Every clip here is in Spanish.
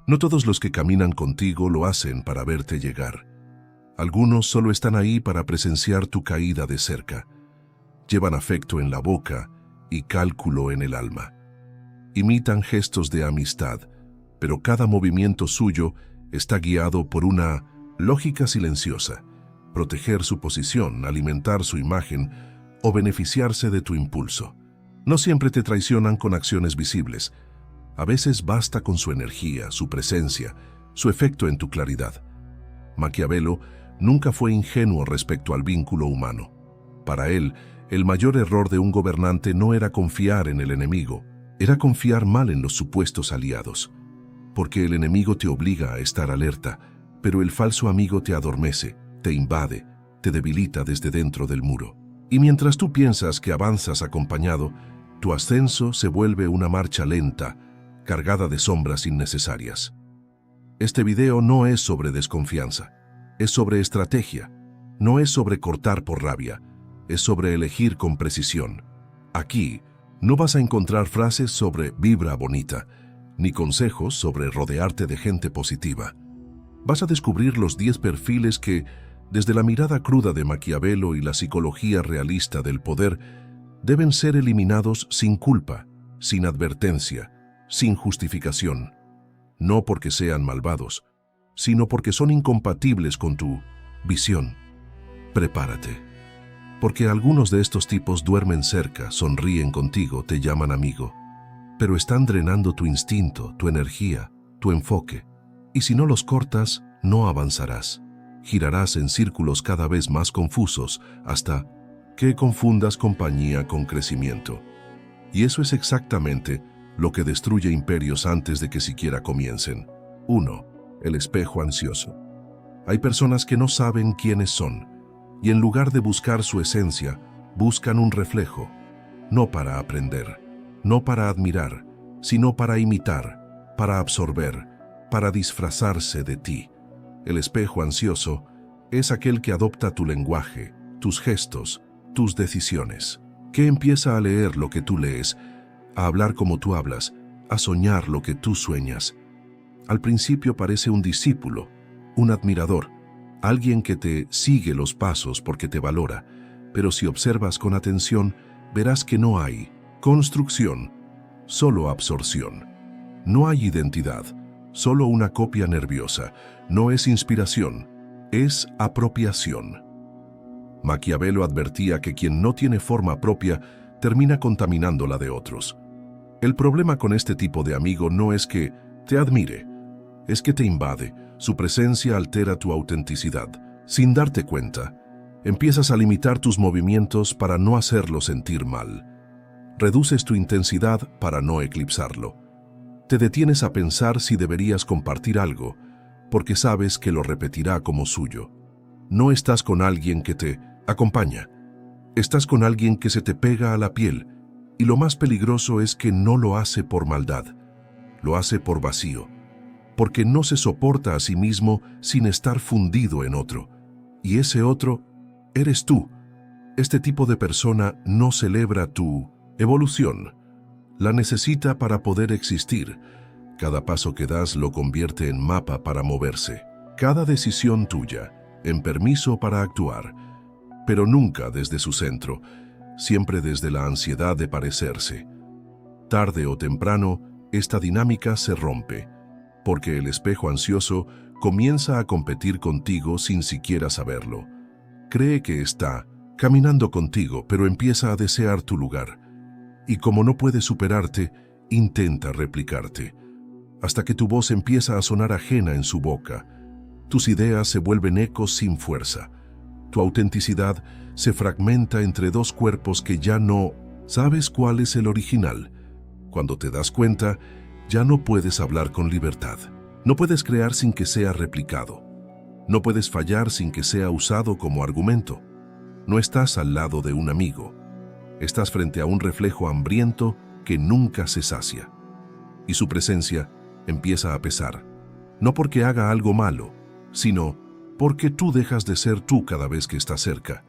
No todos los que caminan contigo lo hacen para verte llegar. Algunos solo están ahí para presenciar tu caída de cerca. Llevan afecto en la boca y cálculo en el alma. Imitan gestos de amistad, pero cada movimiento suyo está guiado por una lógica silenciosa: proteger su posición, alimentar su imagen o beneficiarse de tu impulso. No siempre te traicionan con acciones visibles. A veces basta con su energía, su presencia, su efecto en tu claridad. Maquiavelo nunca fue ingenuo respecto al vínculo humano. Para él, el mayor error de un gobernante no era confiar en el enemigo, era confiar mal en los supuestos aliados. Porque el enemigo te obliga a estar alerta, pero el falso amigo te adormece, te invade, te debilita desde dentro del muro. Y mientras tú piensas que avanzas acompañado, tu ascenso se vuelve una marcha lenta, cargada de sombras innecesarias. Este video no es sobre desconfianza, es sobre estrategia. No es sobre cortar por rabia, es sobre elegir con precisión. Aquí no vas a encontrar frases sobre vibra bonita, ni consejos sobre rodearte de gente positiva. Vas a descubrir los 10 perfiles que, desde la mirada cruda de Maquiavelo y la psicología realista del poder, deben ser eliminados sin culpa, sin advertencia, sin justificación. No porque sean malvados, sino porque son incompatibles con tu visión. Prepárate, porque algunos de estos tipos duermen cerca, sonríen contigo, te llaman amigo, pero están drenando tu instinto, tu energía, tu enfoque. Y si no los cortas, no avanzarás. Girarás en círculos cada vez más confusos hasta que confundas compañía con crecimiento. Y eso es exactamente lo que destruye imperios antes de que siquiera comiencen. 1. El espejo ansioso. Hay personas que no saben quiénes son, y en lugar de buscar su esencia, buscan un reflejo, no para aprender, no para admirar, sino para imitar, para absorber, para disfrazarse de ti. El espejo ansioso es aquel que adopta tu lenguaje, tus gestos, tus decisiones, que empieza a leer lo que tú lees, a hablar como tú hablas, a soñar lo que tú sueñas. Al principio parece un discípulo, un admirador, alguien que te sigue los pasos porque te valora, pero si observas con atención, verás que no hay construcción, solo absorción. No hay identidad, solo una copia nerviosa. No es inspiración, es apropiación. Maquiavelo advertía que quien no tiene forma propia termina contaminando la de otros. El problema con este tipo de amigo no es que te admire, es que te invade. Su presencia altera tu autenticidad. Sin darte cuenta, empiezas a limitar tus movimientos para no hacerlo sentir mal. Reduces tu intensidad para no eclipsarlo. Te detienes a pensar si deberías compartir algo, porque sabes que lo repetirá como suyo. No estás con alguien que te acompaña. Estás con alguien que se te pega a la piel, y lo más peligroso es que no lo hace por maldad, lo hace por vacío, porque no se soporta a sí mismo sin estar fundido en otro. Y ese otro eres tú. Este tipo de persona no celebra tu evolución. La necesita para poder existir. Cada paso que das lo convierte en mapa para moverse. Cada decisión tuya en permiso para actuar, pero nunca desde su centro, siempre desde la ansiedad de parecerse. Tarde o temprano, esta dinámica se rompe, porque el espejo ansioso comienza a competir contigo sin siquiera saberlo. Cree que está caminando contigo, pero empieza a desear tu lugar. Y como no puede superarte, intenta replicarte, hasta que tu voz empieza a sonar ajena en su boca. Tus ideas se vuelven ecos sin fuerza. Tu autenticidad se fragmenta entre dos cuerpos que ya no sabes cuál es el original. Cuando te das cuenta, ya no puedes hablar con libertad. No puedes crear sin que sea replicado. No puedes fallar sin que sea usado como argumento. No estás al lado de un amigo. Estás frente a un reflejo hambriento que nunca se sacia. Y su presencia empieza a pesar, no porque haga algo malo, sino porque tú dejas de ser tú cada vez que estás cerca.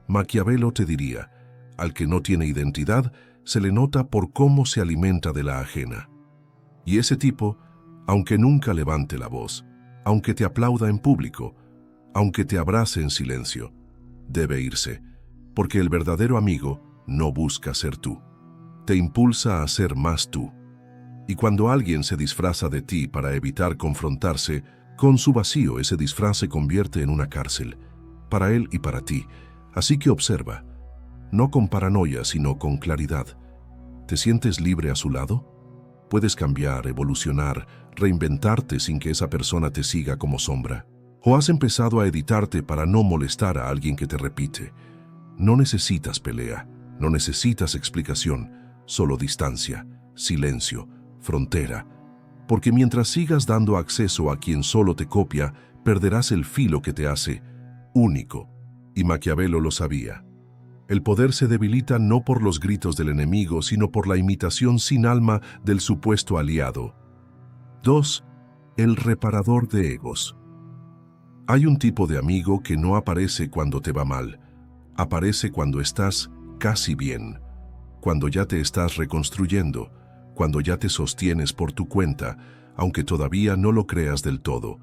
Maquiavelo te diría, al que no tiene identidad, se le nota por cómo se alimenta de la ajena. Y ese tipo, aunque nunca levante la voz, aunque te aplauda en público, aunque te abrace en silencio. Debe irse, porque el verdadero amigo no busca ser tú. Te impulsa a ser más tú. Y cuando alguien se disfraza de ti para evitar confrontarse con su vacío, ese disfraz se convierte en una cárcel, para él y para ti. Así que observa, no con paranoia, sino con claridad. ¿Te sientes libre a su lado? ¿Puedes cambiar, evolucionar, reinventarte sin que esa persona te siga como sombra? ¿O has empezado a editarte para no molestar a alguien que te repite? No necesitas pelea, no necesitas explicación, solo distancia, silencio, frontera. Porque mientras sigas dando acceso a quien solo te copia, perderás el filo que te hace único. Y Maquiavelo lo sabía. El poder se debilita no por los gritos del enemigo, sino por la imitación sin alma del supuesto aliado. 2. El reparador de egos. Hay un tipo de amigo que no aparece cuando te va mal, aparece cuando estás casi bien, cuando ya te estás reconstruyendo, cuando ya te sostienes por tu cuenta, aunque todavía no lo creas del todo.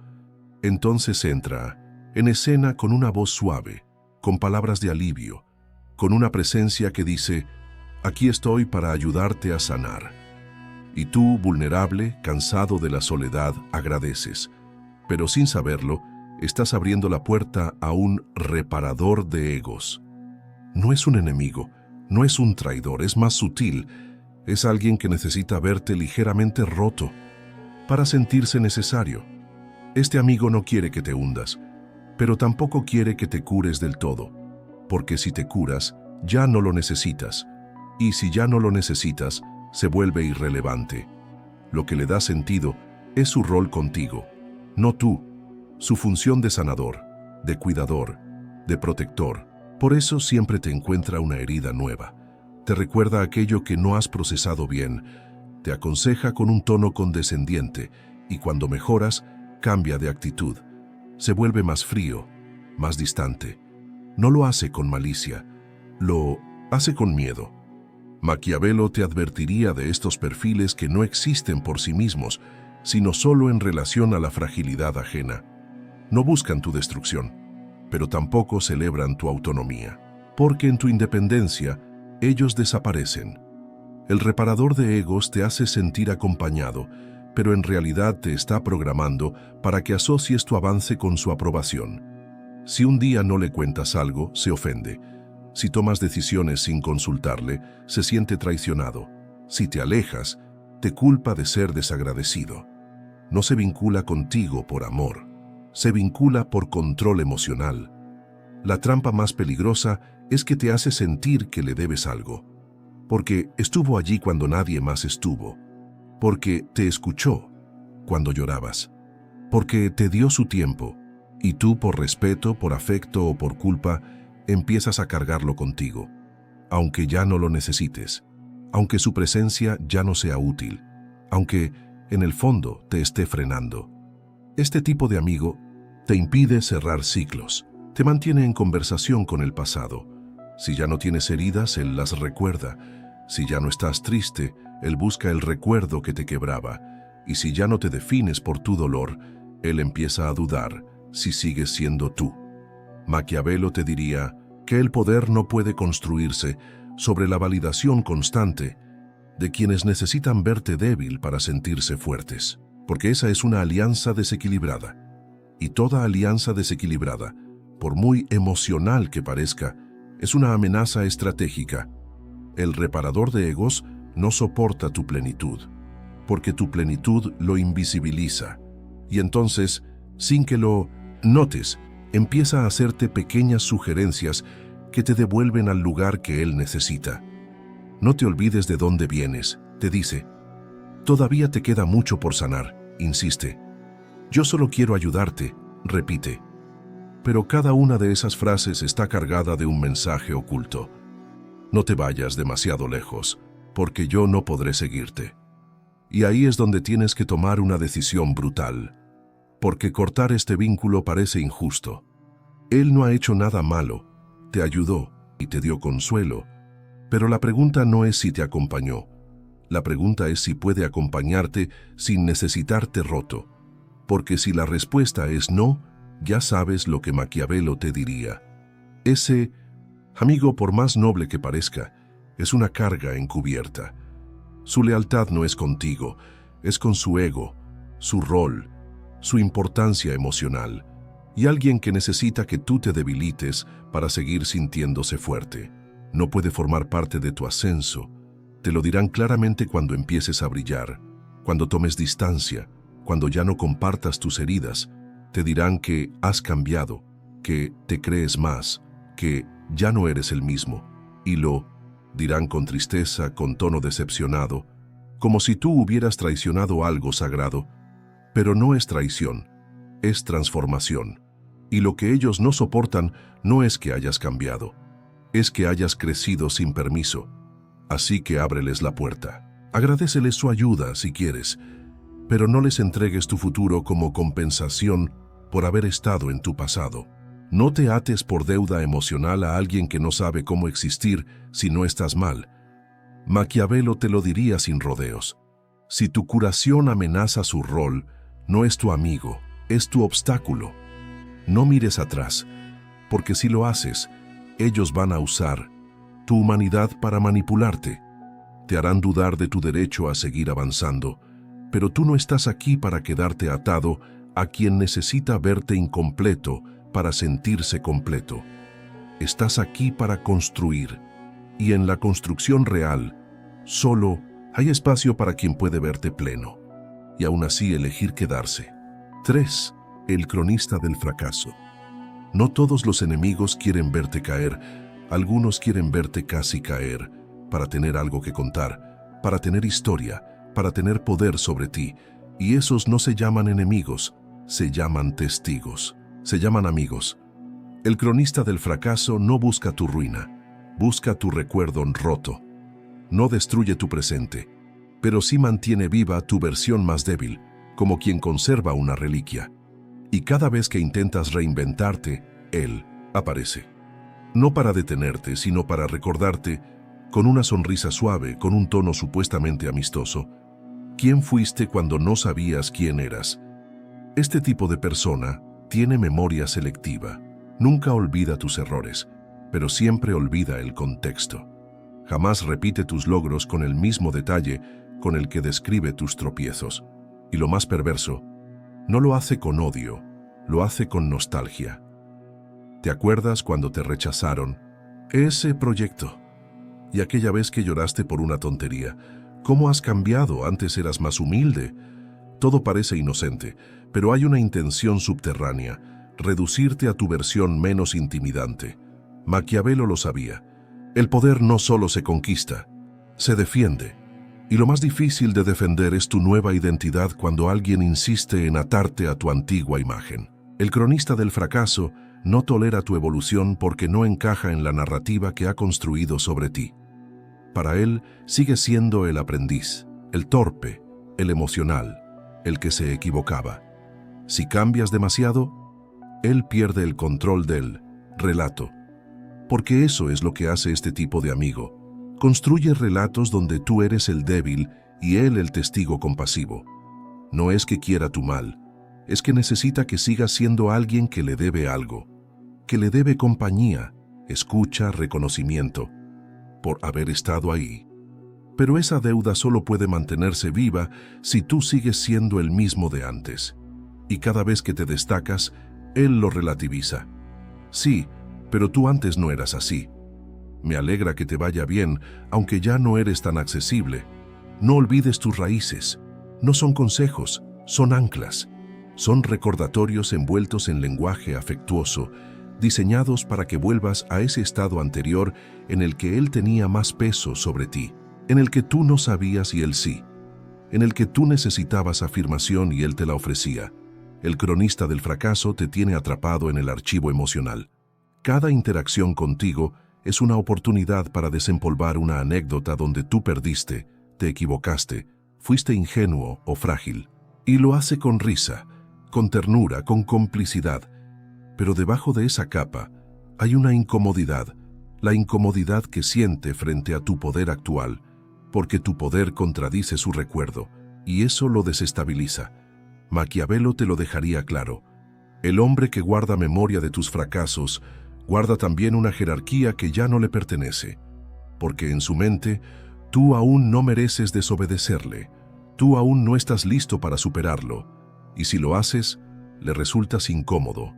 Entonces entra en escena con una voz suave, con palabras de alivio, con una presencia que dice, aquí estoy para ayudarte a sanar. Y tú, vulnerable, cansado de la soledad, agradeces, pero sin saberlo, estás abriendo la puerta a un reparador de egos. No es un enemigo, no es un traidor, es más sutil, es alguien que necesita verte ligeramente roto para sentirse necesario. Este amigo no quiere que te hundas, pero tampoco quiere que te cures del todo, porque si te curas, ya no lo necesitas, y si ya no lo necesitas, se vuelve irrelevante. Lo que le da sentido es su rol contigo, no tú, su función de sanador, de cuidador, de protector. Por eso siempre te encuentra una herida nueva, te recuerda aquello que no has procesado bien, te aconseja con un tono condescendiente, y cuando mejoras, cambia de actitud, se vuelve más frío, más distante. No lo hace con malicia, lo hace con miedo. Maquiavelo te advertiría de estos perfiles que no existen por sí mismos, sino solo en relación a la fragilidad ajena. No buscan tu destrucción, pero tampoco celebran tu autonomía, porque en tu independencia ellos desaparecen. El reparador de egos te hace sentir acompañado, pero en realidad te está programando para que asocies tu avance con su aprobación. Si un día no le cuentas algo, se ofende. Si tomas decisiones sin consultarle, se siente traicionado. Si te alejas, te culpa de ser desagradecido. No se vincula contigo por amor, se vincula por control emocional. La trampa más peligrosa es que te hace sentir que le debes algo, porque estuvo allí cuando nadie más estuvo, porque te escuchó cuando llorabas, porque te dio su tiempo, y tú por respeto, por afecto o por culpa, empiezas a cargarlo contigo, aunque ya no lo necesites, aunque su presencia ya no sea útil, aunque en el fondo te esté frenando. Este tipo de amigo te impide cerrar ciclos, te mantiene en conversación con el pasado. Si ya no tienes heridas, él las recuerda. Si ya no estás triste, él busca el recuerdo que te quebraba. Y si ya no te defines por tu dolor, él empieza a dudar si sigues siendo tú. Maquiavelo te diría que el poder no puede construirse sobre la validación constante de quienes necesitan verte débil para sentirse fuertes, porque esa es una alianza desequilibrada. Y toda alianza desequilibrada, por muy emocional que parezca, es una amenaza estratégica. El reparador de egos no soporta tu plenitud, porque tu plenitud lo invisibiliza. Y entonces, sin que lo notes, empieza a hacerte pequeñas sugerencias que te devuelven al lugar que él necesita. No te olvides de dónde vienes, te dice. Todavía te queda mucho por sanar, insiste. Yo solo quiero ayudarte, repite. Pero cada una de esas frases está cargada de un mensaje oculto. No te vayas demasiado lejos, porque yo no podré seguirte. Y ahí es donde tienes que tomar una decisión brutal, porque cortar este vínculo parece injusto. Él no ha hecho nada malo, te ayudó y te dio consuelo, pero la pregunta no es si te acompañó. La pregunta es si puede acompañarte sin necesitarte roto. Porque si la respuesta es no, ya sabes lo que Maquiavelo te diría. Ese amigo, por más noble que parezca, es una carga encubierta. Su lealtad no es contigo, es con su ego, su rol, su importancia emocional, y alguien que necesita que tú te debilites para seguir sintiéndose fuerte. No puede formar parte de tu ascenso. Te lo dirán claramente cuando empieces a brillar, cuando tomes distancia, cuando ya no compartas tus heridas. Te dirán que has cambiado, que te crees más, que ya no eres el mismo. Y lo dirán con tristeza, con tono decepcionado, como si tú hubieras traicionado algo sagrado. Pero no es traición, es transformación. Y lo que ellos no soportan no es que hayas cambiado, es que hayas crecido sin permiso. Así que ábreles la puerta. Agradéceles su ayuda si quieres, pero no les entregues tu futuro como compensación por haber estado en tu pasado. No te ates por deuda emocional a alguien que no sabe cómo existir si no estás mal. Maquiavelo te lo diría sin rodeos. Si tu curación amenaza su rol, no es tu amigo, es tu obstáculo. No mires atrás, porque si lo haces, ellos van a usar tu humanidad para manipularte. Te harán dudar de tu derecho a seguir avanzando, pero tú no estás aquí para quedarte atado a quien necesita verte incompleto para sentirse completo. Estás aquí para construir, y en la construcción real, solo hay espacio para quien puede verte pleno, y aún así elegir quedarse. 3. El cronista del fracaso. No todos los enemigos quieren verte caer, algunos quieren verte casi caer, para tener algo que contar, para tener historia, para tener poder sobre ti, y esos no se llaman enemigos, se llaman testigos, se llaman amigos. El cronista del fracaso no busca tu ruina, busca tu recuerdo roto. No destruye tu presente, pero sí mantiene viva tu versión más débil, como quien conserva una reliquia. Y cada vez que intentas reinventarte, él aparece. No para detenerte, sino para recordarte, con una sonrisa suave, con un tono supuestamente amistoso, quién fuiste cuando no sabías quién eras. Este tipo de persona tiene memoria selectiva. Nunca olvida tus errores, pero siempre olvida el contexto. Jamás repite tus logros con el mismo detalle con el que describe tus tropiezos. Y lo más perverso, no lo hace con odio, lo hace con nostalgia. ¿Te acuerdas cuando te rechazaron? Ese proyecto. Y aquella vez que lloraste por una tontería. ¿Cómo has cambiado? Antes eras más humilde. Todo parece inocente, pero hay una intención subterránea, reducirte a tu versión menos intimidante. Maquiavelo lo sabía. El poder no solo se conquista, se defiende. Y lo más difícil de defender es tu nueva identidad cuando alguien insiste en atarte a tu antigua imagen. El cronista del fracaso no tolera tu evolución porque no encaja en la narrativa que ha construido sobre ti. Para él, sigues siendo el aprendiz, el torpe, el emocional, el que se equivocaba. Si cambias demasiado, él pierde el control del relato. Porque eso es lo que hace este tipo de amigo. Construye relatos donde tú eres el débil y él el testigo compasivo. No es que quiera tu mal, es que necesita que sigas siendo alguien que le debe algo, que le debe compañía, escucha, reconocimiento, por haber estado ahí. Pero esa deuda solo puede mantenerse viva si tú sigues siendo el mismo de antes. Y cada vez que te destacas, él lo relativiza. Sí, pero tú antes no eras así. Me alegra que te vaya bien, aunque ya no eres tan accesible. No olvides tus raíces. No son consejos, son anclas. Son recordatorios envueltos en lenguaje afectuoso, diseñados para que vuelvas a ese estado anterior en el que él tenía más peso sobre ti, en el que tú no sabías y él sí, en el que tú necesitabas afirmación y él te la ofrecía. El cronista del fracaso te tiene atrapado en el archivo emocional. Cada interacción contigo es una oportunidad para desempolvar una anécdota donde tú perdiste, te equivocaste, fuiste ingenuo o frágil. Y lo hace con risa, con ternura, con complicidad. Pero debajo de esa capa hay una incomodidad, la incomodidad que siente frente a tu poder actual, porque tu poder contradice su recuerdo, y eso lo desestabiliza. Maquiavelo te lo dejaría claro. El hombre que guarda memoria de tus fracasos, guarda también una jerarquía que ya no le pertenece, porque en su mente, tú aún no mereces desobedecerle, tú aún no estás listo para superarlo, y si lo haces, le resultas incómodo.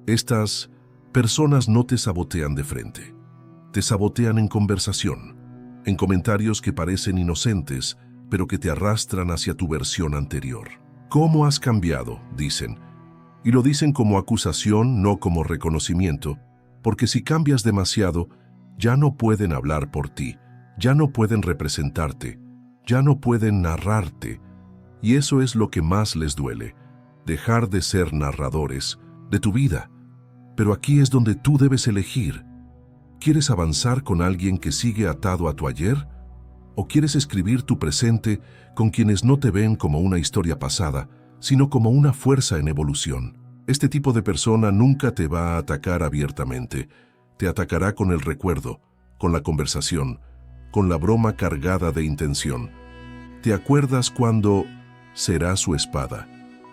Estas personas no te sabotean de frente, te sabotean en conversación, en comentarios que parecen inocentes, pero que te arrastran hacia tu versión anterior. ¿Cómo has cambiado?, dicen. Y lo dicen como acusación, no como reconocimiento, porque si cambias demasiado, ya no pueden hablar por ti, ya no pueden representarte, ya no pueden narrarte. Y eso es lo que más les duele, dejar de ser narradores de tu vida. Pero aquí es donde tú debes elegir. ¿Quieres avanzar con alguien que sigue atado a tu ayer? ¿O quieres escribir tu presente con quienes no te ven como una historia pasada, sino como una fuerza en evolución? Este tipo de persona nunca te va a atacar abiertamente. Te atacará con el recuerdo, con la conversación, con la broma cargada de intención. ¿Te acuerdas cuando será su espada?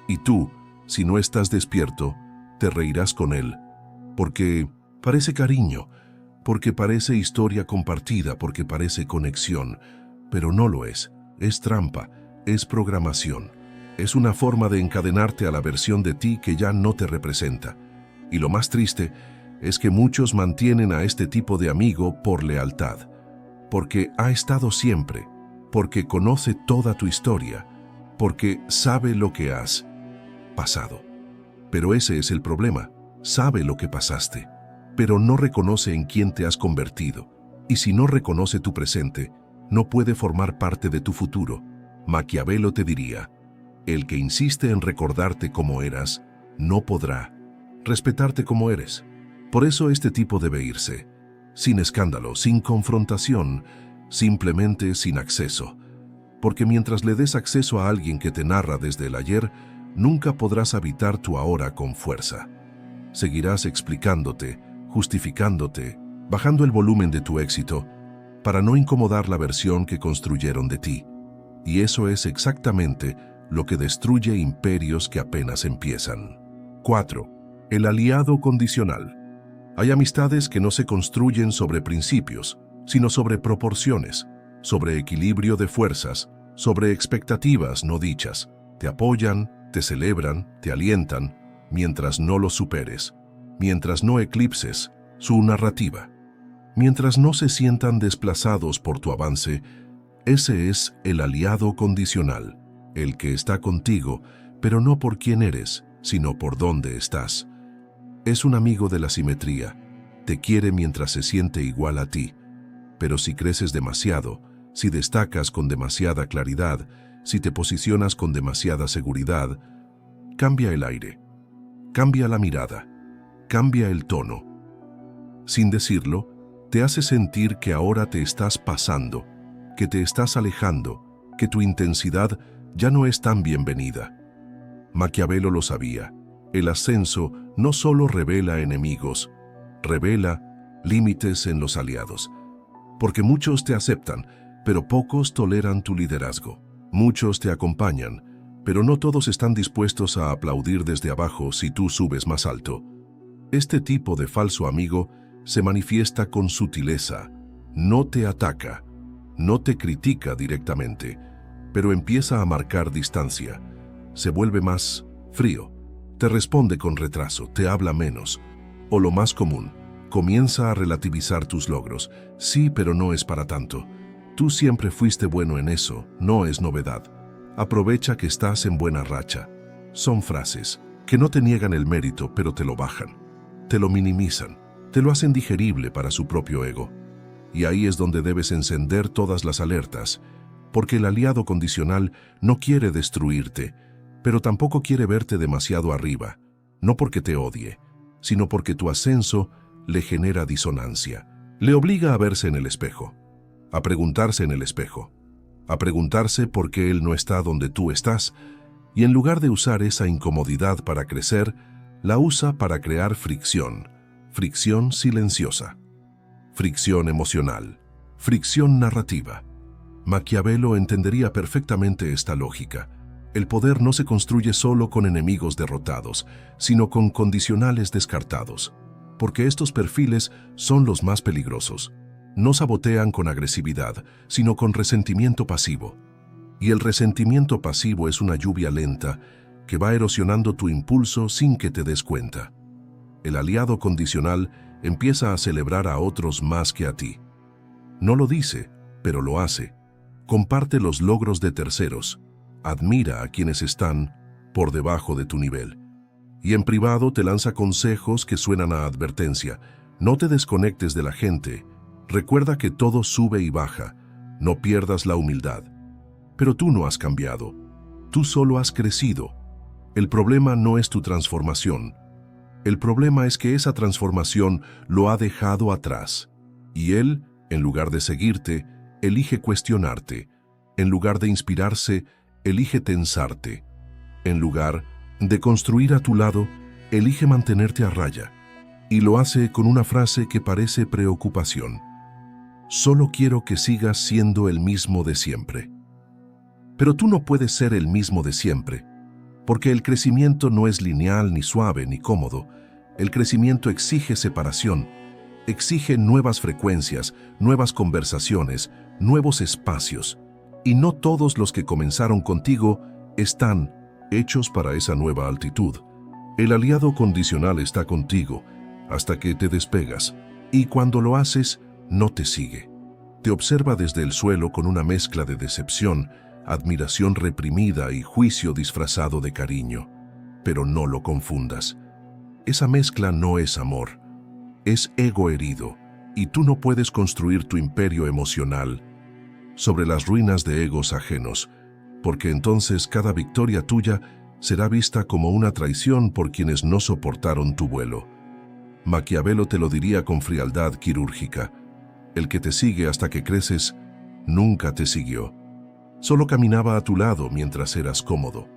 Y tú, si no estás despierto, te reirás con él. Porque parece cariño, porque parece historia compartida, porque parece conexión, pero no lo es. Es trampa, es programación. Es una forma de encadenarte a la versión de ti que ya no te representa. Y lo más triste es que muchos mantienen a este tipo de amigo por lealtad, porque ha estado siempre, porque conoce toda tu historia, porque sabe lo que has pasado. Pero ese es el problema, sabe lo que pasaste, pero no reconoce en quién te has convertido. Y si no reconoce tu presente, no puede formar parte de tu futuro. Maquiavelo te diría, el que insiste en recordarte como eras, no podrá respetarte como eres. Por eso este tipo debe irse, sin escándalo, sin confrontación, simplemente sin acceso. Porque mientras le des acceso a alguien que te narra desde el ayer, nunca podrás habitar tu ahora con fuerza. Seguirás explicándote, justificándote, bajando el volumen de tu éxito, para no incomodar la versión que construyeron de ti. Y eso es exactamente lo que destruye imperios que apenas empiezan. 4. El aliado condicional. Hay amistades que no se construyen sobre principios, sino sobre proporciones, sobre equilibrio de fuerzas, sobre expectativas no dichas. Te apoyan, te celebran, te alientan, mientras no lo superes, mientras no eclipses su narrativa, mientras no se sientan desplazados por tu avance. Ese es el aliado condicional, el que está contigo, pero no por quién eres, sino por dónde estás. Es un amigo de la simetría, te quiere mientras se siente igual a ti, pero si creces demasiado, si destacas con demasiada claridad, si te posicionas con demasiada seguridad, cambia el aire, cambia la mirada, cambia el tono. Sin decirlo, te hace sentir que ahora te estás pasando, que te estás alejando, que tu intensidad ya no es tan bienvenida. Maquiavelo lo sabía. El ascenso no solo revela enemigos, revela límites en los aliados. Porque muchos te aceptan, pero pocos toleran tu liderazgo. Muchos te acompañan, pero no todos están dispuestos a aplaudir desde abajo si tú subes más alto. Este tipo de falso amigo se manifiesta con sutileza, no te ataca, no te critica directamente, pero empieza a marcar distancia, se vuelve más frío, te responde con retraso, te habla menos, o lo más común, comienza a relativizar tus logros. Sí, pero no es para tanto. Tú siempre fuiste bueno en eso, no es novedad. Aprovecha que estás en buena racha. Son frases que no te niegan el mérito, pero te lo bajan, te lo minimizan, te lo hacen digerible para su propio ego. Y ahí es donde debes encender todas las alertas, porque el aliado condicional no quiere destruirte, pero tampoco quiere verte demasiado arriba, no porque te odie, sino porque tu ascenso le genera disonancia. Le obliga a verse en el espejo, a preguntarse en el espejo, a preguntarse por qué él no está donde tú estás, y en lugar de usar esa incomodidad para crecer, la usa para crear fricción, fricción silenciosa, fricción emocional, fricción narrativa. Maquiavelo entendería perfectamente esta lógica. El poder no se construye solo con enemigos derrotados, sino con condicionales descartados, porque estos perfiles son los más peligrosos. No sabotean con agresividad, sino con resentimiento pasivo. Y el resentimiento pasivo es una lluvia lenta que va erosionando tu impulso sin que te des cuenta. El aliado condicional empieza a celebrar a otros más que a ti. No lo dice, pero lo hace. Comparte los logros de terceros. Admira a quienes están por debajo de tu nivel. Y en privado te lanza consejos que suenan a advertencia. No te desconectes de la gente. Recuerda que todo sube y baja. No pierdas la humildad. Pero tú no has cambiado. Tú solo has crecido. El problema no es tu transformación. El problema es que esa transformación lo ha dejado atrás. Y él, en lugar de seguirte, elige cuestionarte. En lugar de inspirarse, elige tensarte. En lugar de construir a tu lado, elige mantenerte a raya. Y lo hace con una frase que parece preocupación. Solo quiero que sigas siendo el mismo de siempre. Pero tú no puedes ser el mismo de siempre, porque el crecimiento no es lineal, ni suave, ni cómodo. El crecimiento exige separación, exige nuevas frecuencias, nuevas conversaciones, nuevos espacios. Y no todos los que comenzaron contigo están hechos para esa nueva altitud. El aliado condicional está contigo hasta que te despegas, y cuando lo haces, no te sigue. Te observa desde el suelo con una mezcla de decepción, admiración reprimida y juicio disfrazado de cariño. Pero no lo confundas. Esa mezcla no es amor, es ego herido, y tú no puedes construir tu imperio emocional sobre las ruinas de egos ajenos, porque entonces cada victoria tuya será vista como una traición por quienes no soportaron tu vuelo. Maquiavelo te lo diría con frialdad quirúrgica. El que te sigue hasta que creces, nunca te siguió. Solo caminaba a tu lado mientras eras cómodo.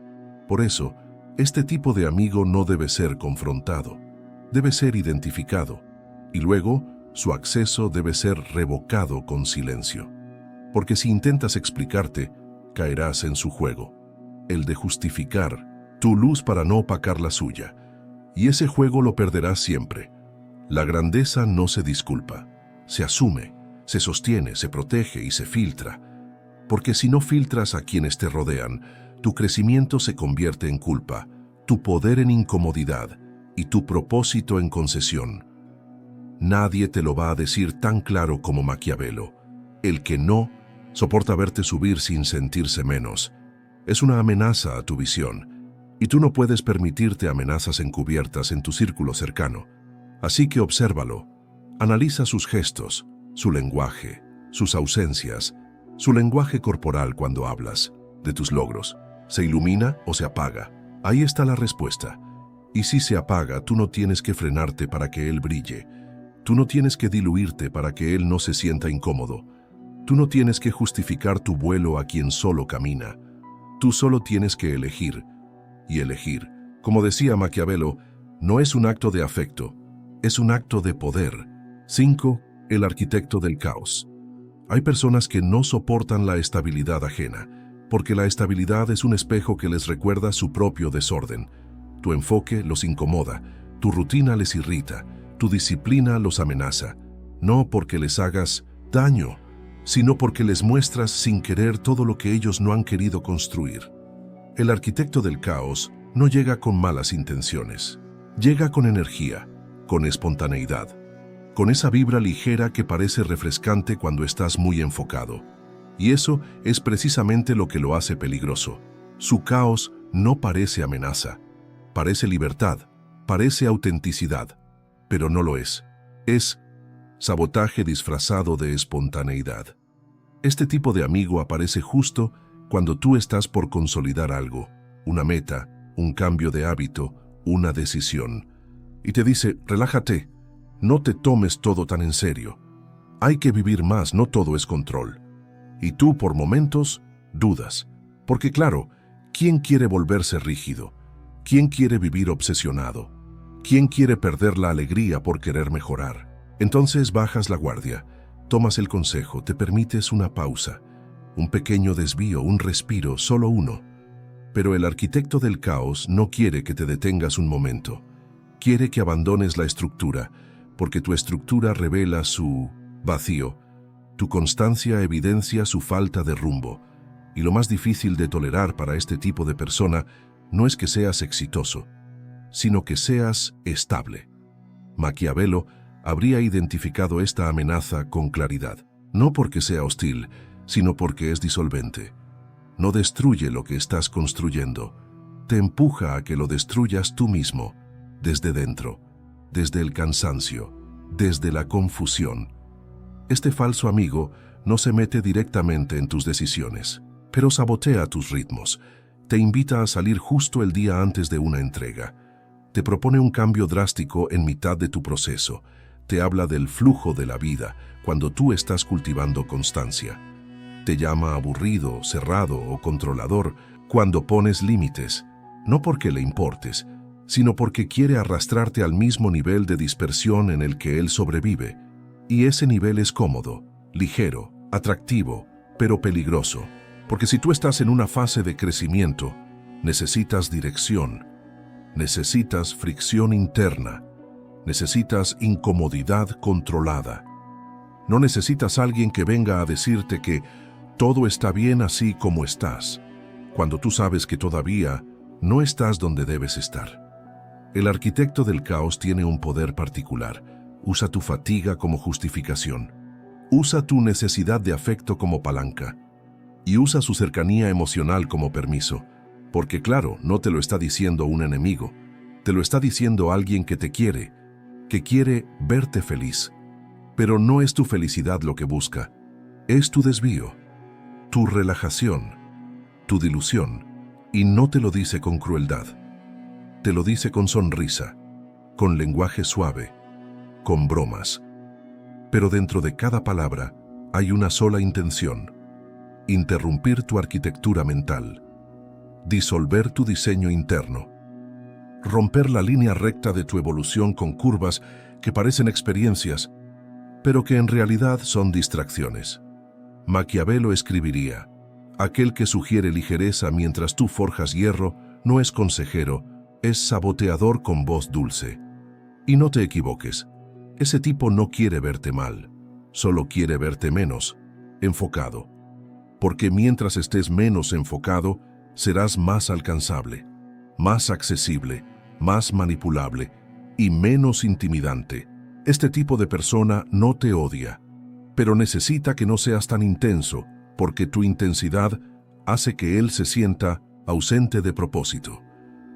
Por eso, este tipo de amigo no debe ser confrontado, debe ser identificado, y luego su acceso debe ser revocado con silencio. Porque si intentas explicarte, caerás en su juego, el de justificar tu luz para no opacar la suya, y ese juego lo perderás siempre. La grandeza no se disculpa, se asume, se sostiene, se protege y se filtra. Porque si no filtras a quienes te rodean, tu crecimiento se convierte en culpa, tu poder en incomodidad y tu propósito en concesión. Nadie te lo va a decir tan claro como Maquiavelo. El que no soporta verte subir sin sentirse menos. Es una amenaza a tu visión, y tú no puedes permitirte amenazas encubiertas en tu círculo cercano. Así que obsérvalo, analiza sus gestos, su lenguaje, sus ausencias, su lenguaje corporal cuando hablas de tus logros. ¿Se ilumina o se apaga? Ahí está la respuesta. Y si se apaga, tú no tienes que frenarte para que él brille. Tú no tienes que diluirte para que él no se sienta incómodo. Tú no tienes que justificar tu vuelo a quien solo camina. Tú solo tienes que elegir. Y elegir, como decía Maquiavelo, no es un acto de afecto, es un acto de poder. 5. El arquitecto del caos. Hay personas que no soportan la estabilidad ajena, porque la estabilidad es un espejo que les recuerda su propio desorden. Tu enfoque los incomoda, tu rutina les irrita, tu disciplina los amenaza, no porque les hagas daño, sino porque les muestras sin querer todo lo que ellos no han querido construir. El arquitecto del caos no llega con malas intenciones, llega con energía, con espontaneidad, con esa vibra ligera que parece refrescante cuando estás muy enfocado. Y eso es precisamente lo que lo hace peligroso. Su caos no parece amenaza, parece libertad, parece autenticidad, pero no lo es. Es sabotaje disfrazado de espontaneidad. Este tipo de amigo aparece justo cuando tú estás por consolidar algo, una meta, un cambio de hábito, una decisión. Y te dice, relájate, no te tomes todo tan en serio. Hay que vivir más, no todo es control. Y tú, por momentos, dudas. Porque claro, ¿quién quiere volverse rígido? ¿Quién quiere vivir obsesionado? ¿Quién quiere perder la alegría por querer mejorar? Entonces bajas la guardia, tomas el consejo, te permites una pausa. un pequeño desvío, un respiro, solo uno. Pero el arquitecto del caos no quiere que te detengas un momento. Quiere que abandones la estructura, porque tu estructura revela su vacío. Tu constancia evidencia su falta de rumbo. Y lo más difícil de tolerar para este tipo de persona no es que seas exitoso, sino que seas estable. Maquiavelo habría identificado esta amenaza con claridad, no porque sea hostil, sino porque es disolvente. No destruye lo que estás construyendo, te empuja a que lo destruyas tú mismo, desde dentro, desde el cansancio, desde la confusión. Este falso amigo no se mete directamente en tus decisiones, pero sabotea tus ritmos, te invita a salir justo el día antes de una entrega, te propone un cambio drástico en mitad de tu proceso, te habla del flujo de la vida cuando tú estás cultivando constancia. Te llama aburrido, cerrado o controlador cuando pones límites, no porque le importes, sino porque quiere arrastrarte al mismo nivel de dispersión en el que él sobrevive. Y ese nivel es cómodo, ligero, atractivo, pero peligroso, porque si tú estás en una fase de crecimiento, necesitas dirección, necesitas fricción interna, necesitas incomodidad controlada. No necesitas alguien que venga a decirte que todo está bien así como estás, cuando tú sabes que todavía no estás donde debes estar. El arquitecto del caos tiene un poder particular. Usa tu fatiga como justificación. Usa tu necesidad de afecto como palanca. Y usa su cercanía emocional como permiso. Porque claro, no te lo está diciendo un enemigo. Te lo está diciendo alguien que quiere verte feliz. Pero no es tu felicidad lo que busca. Es tu desvío, tu relajación, tu dilución. Y no te lo dice con crueldad. Te lo dice con sonrisa, con lenguaje suave, con bromas. Pero dentro de cada palabra hay una sola intención: interrumpir tu arquitectura mental, disolver tu diseño interno, romper la línea recta de tu evolución con curvas que parecen experiencias, pero que en realidad son distracciones. Maquiavelo escribiría: aquel que sugiere ligereza mientras tú forjas hierro no es consejero, es saboteador con voz dulce. Y no te equivoques, ese tipo no quiere verte mal, solo quiere verte menos enfocado. Porque mientras estés menos enfocado, serás más alcanzable, más accesible, más manipulable y menos intimidante. Este tipo de persona no te odia, pero necesita que no seas tan intenso, porque tu intensidad hace que él se sienta ausente de propósito.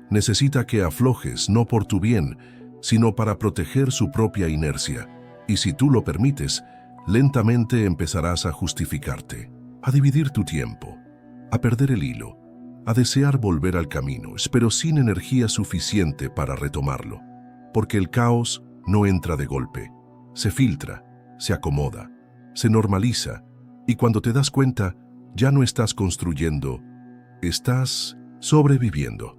Necesita que aflojes, no por tu bien, sino para proteger su propia inercia. Y si tú lo permites, lentamente empezarás a justificarte, a dividir tu tiempo, a perder el hilo, a desear volver al camino, pero sin energía suficiente para retomarlo. Porque el caos no entra de golpe, se filtra, se acomoda, se normaliza, y cuando te das cuenta, ya no estás construyendo, estás sobreviviendo.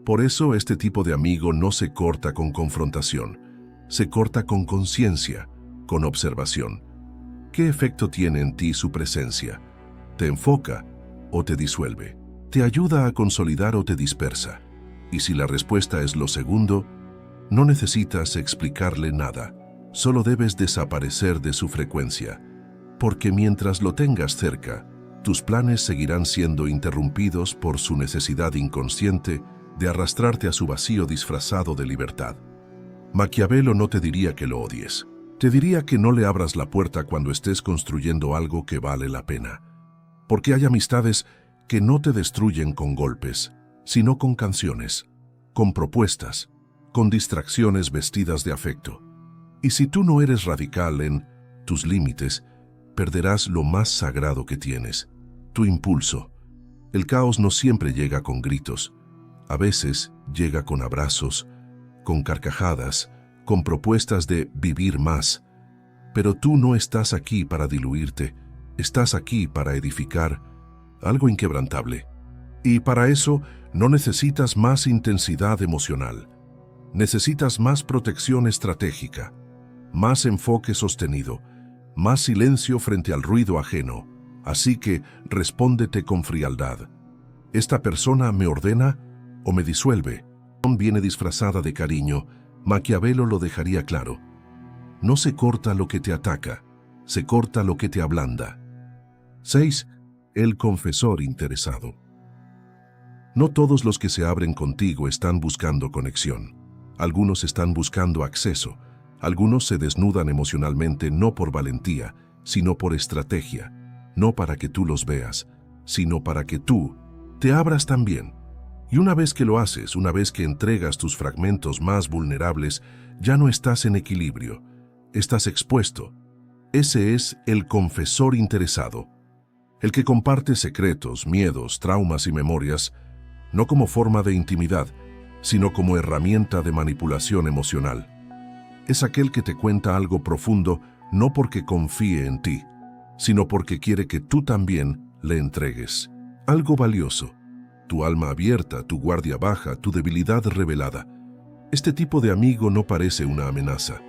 Por eso este tipo de amigo no se corta con confrontación, se corta con conciencia, con observación. ¿Qué efecto tiene en ti su presencia? ¿Te enfoca o te disuelve? ¿Te ayuda a consolidar o te dispersa? Y si la respuesta es lo segundo, no necesitas explicarle nada, solo debes desaparecer de su frecuencia, porque mientras lo tengas cerca, tus planes seguirán siendo interrumpidos por su necesidad inconsciente de arrastrarte a su vacío disfrazado de libertad. Maquiavelo no te diría que lo odies, te diría que no le abras la puerta cuando estés construyendo algo que vale la pena, porque hay amistades que no te destruyen con golpes, sino con canciones, con propuestas, con distracciones vestidas de afecto. Y si tú no eres radical en tus límites, perderás lo más sagrado que tienes, tu impulso. El caos no siempre llega con gritos, a veces llega con abrazos, con carcajadas, con propuestas de vivir más. Pero tú no estás aquí para diluirte, estás aquí para edificar algo inquebrantable. Y para eso no necesitas más intensidad emocional, necesitas más protección estratégica, más enfoque sostenido, más silencio frente al ruido ajeno, Así que respóndete con frialdad. ¿Esta persona me ordena o me disuelve? Viene disfrazada de cariño. Maquiavelo lo dejaría claro. No se corta lo que te ataca, se corta lo que te ablanda. 6. El confesor interesado. No todos los que se abren contigo están buscando conexión. Algunos están buscando acceso. Algunos se desnudan emocionalmente no por valentía, sino por estrategia. No para que tú los veas, sino para que tú te abras también. Y una vez que lo haces, una vez que entregas tus fragmentos más vulnerables, ya no estás en equilibrio, estás expuesto. Ese es el confesor interesado, el que comparte secretos, miedos, traumas y memorias, no como forma de intimidad, sino como herramienta de manipulación emocional. Es aquel que te cuenta algo profundo no porque confíe en ti, sino porque quiere que tú también le entregues algo valioso. Tu alma abierta, tu guardia baja, tu debilidad revelada. Este tipo de amigo no parece una amenaza.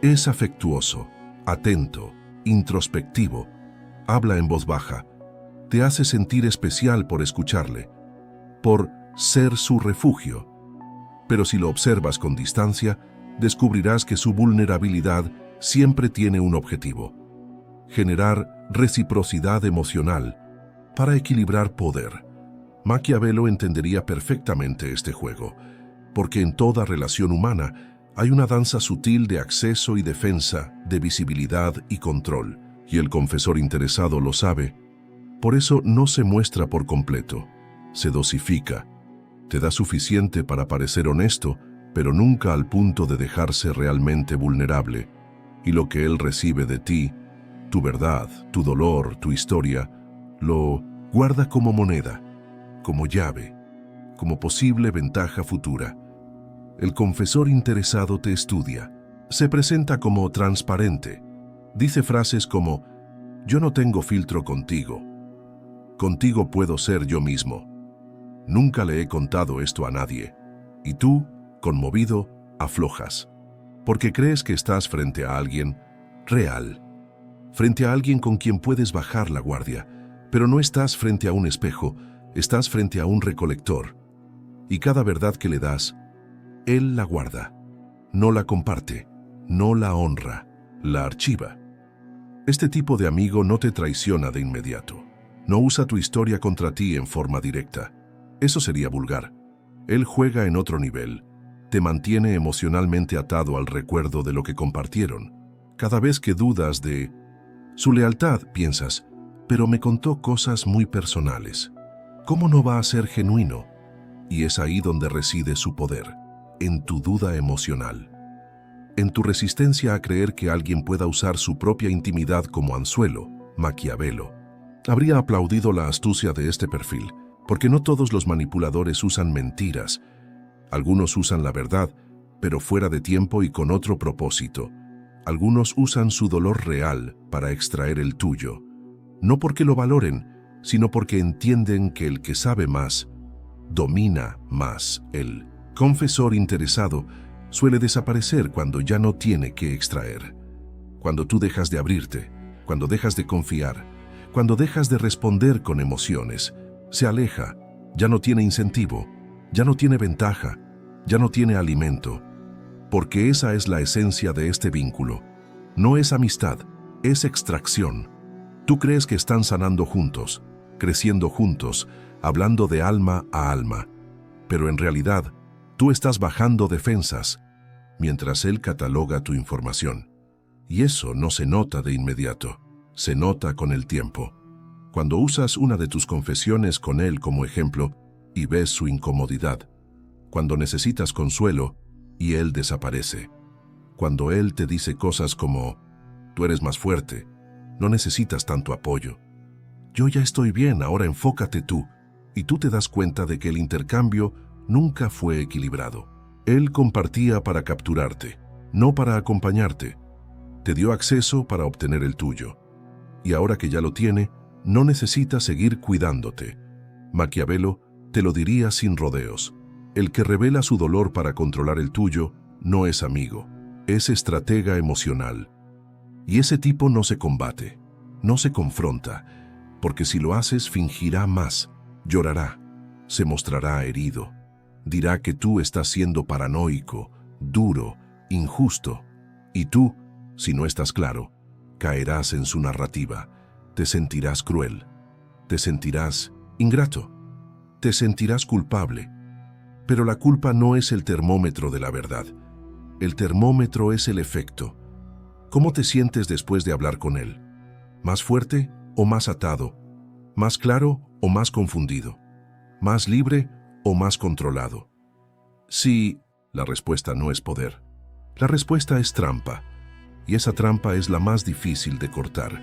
Es afectuoso, atento, introspectivo, habla en voz baja, te hace sentir especial por escucharle, por ser su refugio. Pero si lo observas con distancia, descubrirás que su vulnerabilidad siempre tiene un objetivo: generar reciprocidad emocional para equilibrar poder. Maquiavelo entendería perfectamente este juego, porque en toda relación humana hay una danza sutil de acceso y defensa, de visibilidad y control, y el confesor interesado lo sabe. Por eso no se muestra por completo, se dosifica, te da suficiente para parecer honesto, pero nunca al punto de dejarse realmente vulnerable, y lo que él recibe de ti, tu verdad, tu dolor, tu historia, lo guarda como moneda, como llave, como posible ventaja futura. El confesor interesado te estudia, se presenta como transparente, dice frases como: yo no tengo filtro contigo puedo ser yo mismo, nunca le he contado esto a nadie, y tú, conmovido, aflojas, porque crees que estás frente a alguien real, frente a alguien con quien puedes bajar la guardia, pero no estás frente a un espejo, estás frente a un recolector, y cada verdad que le das, él la guarda, no la comparte, no la honra, la archiva. Este tipo de amigo no te traiciona de inmediato, no usa tu historia contra ti en forma directa. Eso sería vulgar. Él juega en otro nivel, te mantiene emocionalmente atado al recuerdo de lo que compartieron. Cada vez que dudas de su lealtad, piensas: pero me contó cosas muy personales. ¿Cómo no va a ser genuino? Y es ahí donde reside su poder, en tu duda emocional, en tu resistencia a creer que alguien pueda usar su propia intimidad como anzuelo. Maquiavelo habría aplaudido la astucia de este perfil, porque no todos los manipuladores usan mentiras. Algunos usan la verdad, pero fuera de tiempo y con otro propósito. Algunos usan su dolor real para extraer el tuyo, no porque lo valoren, sino porque entienden que el que sabe más, domina más. El confesor interesado suele desaparecer cuando ya no tiene que extraer. Cuando tú dejas de abrirte, cuando dejas de confiar, cuando dejas de responder con emociones, se aleja, ya no tiene incentivo, ya no tiene ventaja, ya no tiene alimento. Porque esa es la esencia de este vínculo. No es amistad, es extracción. Tú crees que están sanando juntos, creciendo juntos, hablando de alma a alma. Pero en realidad, tú estás bajando defensas, mientras él cataloga tu información. Y eso no se nota de inmediato, se nota con el tiempo. Cuando usas una de tus confesiones con él como ejemplo y ves su incomodidad. Cuando necesitas consuelo y él desaparece. Cuando él te dice cosas como: tú eres más fuerte, no necesitas tanto apoyo. Yo ya estoy bien, ahora enfócate tú. Y tú te das cuenta de que el intercambio nunca fue equilibrado. Él compartía para capturarte, no para acompañarte. Te dio acceso para obtener el tuyo. Y ahora que ya lo tiene, no necesita seguir cuidándote. Maquiavelo te lo diría sin rodeos. El que revela su dolor para controlar el tuyo no es amigo, es estratega emocional. Y ese tipo no se combate, no se confronta, porque si lo haces fingirá más, llorará, se mostrará herido, dirá que tú estás siendo paranoico, duro, injusto, y tú, si no estás claro, caerás en su narrativa, te sentirás cruel, te sentirás ingrato, te sentirás culpable. Pero la culpa no es el termómetro de la verdad. El termómetro es el efecto. ¿Cómo te sientes después de hablar con él? ¿Más fuerte o más atado? ¿Más claro o más confundido? ¿Más libre o más controlado? Sí, la respuesta no es poder. La respuesta es trampa. Y esa trampa es la más difícil de cortar,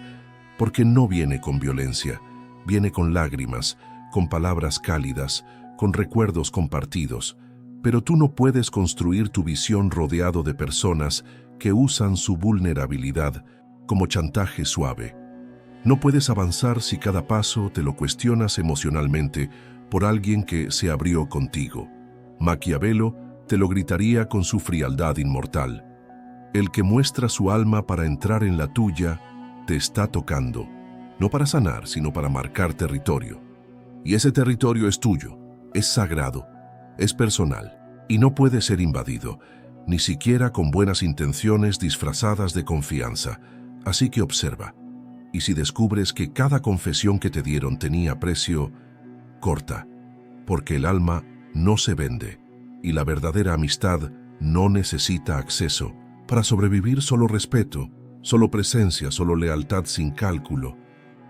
porque no viene con violencia, viene con lágrimas, con palabras cálidas, con recuerdos compartidos. Pero tú no puedes construir tu visión rodeado de personas que usan su vulnerabilidad como chantaje suave. No puedes avanzar si cada paso te lo cuestionas emocionalmente por alguien que se abrió contigo. Maquiavelo te lo gritaría con su frialdad inmortal. El que muestra su alma para entrar en la tuya te está tocando, no para sanar, sino para marcar territorio. Y ese territorio es tuyo, es sagrado, es personal y no puede ser invadido, ni siquiera con buenas intenciones disfrazadas de confianza. Así que observa. Y si descubres que cada confesión que te dieron tenía precio, corta, porque el alma no se vende y la verdadera amistad no necesita acceso. Para sobrevivir solo respeto, solo presencia, solo lealtad sin cálculo.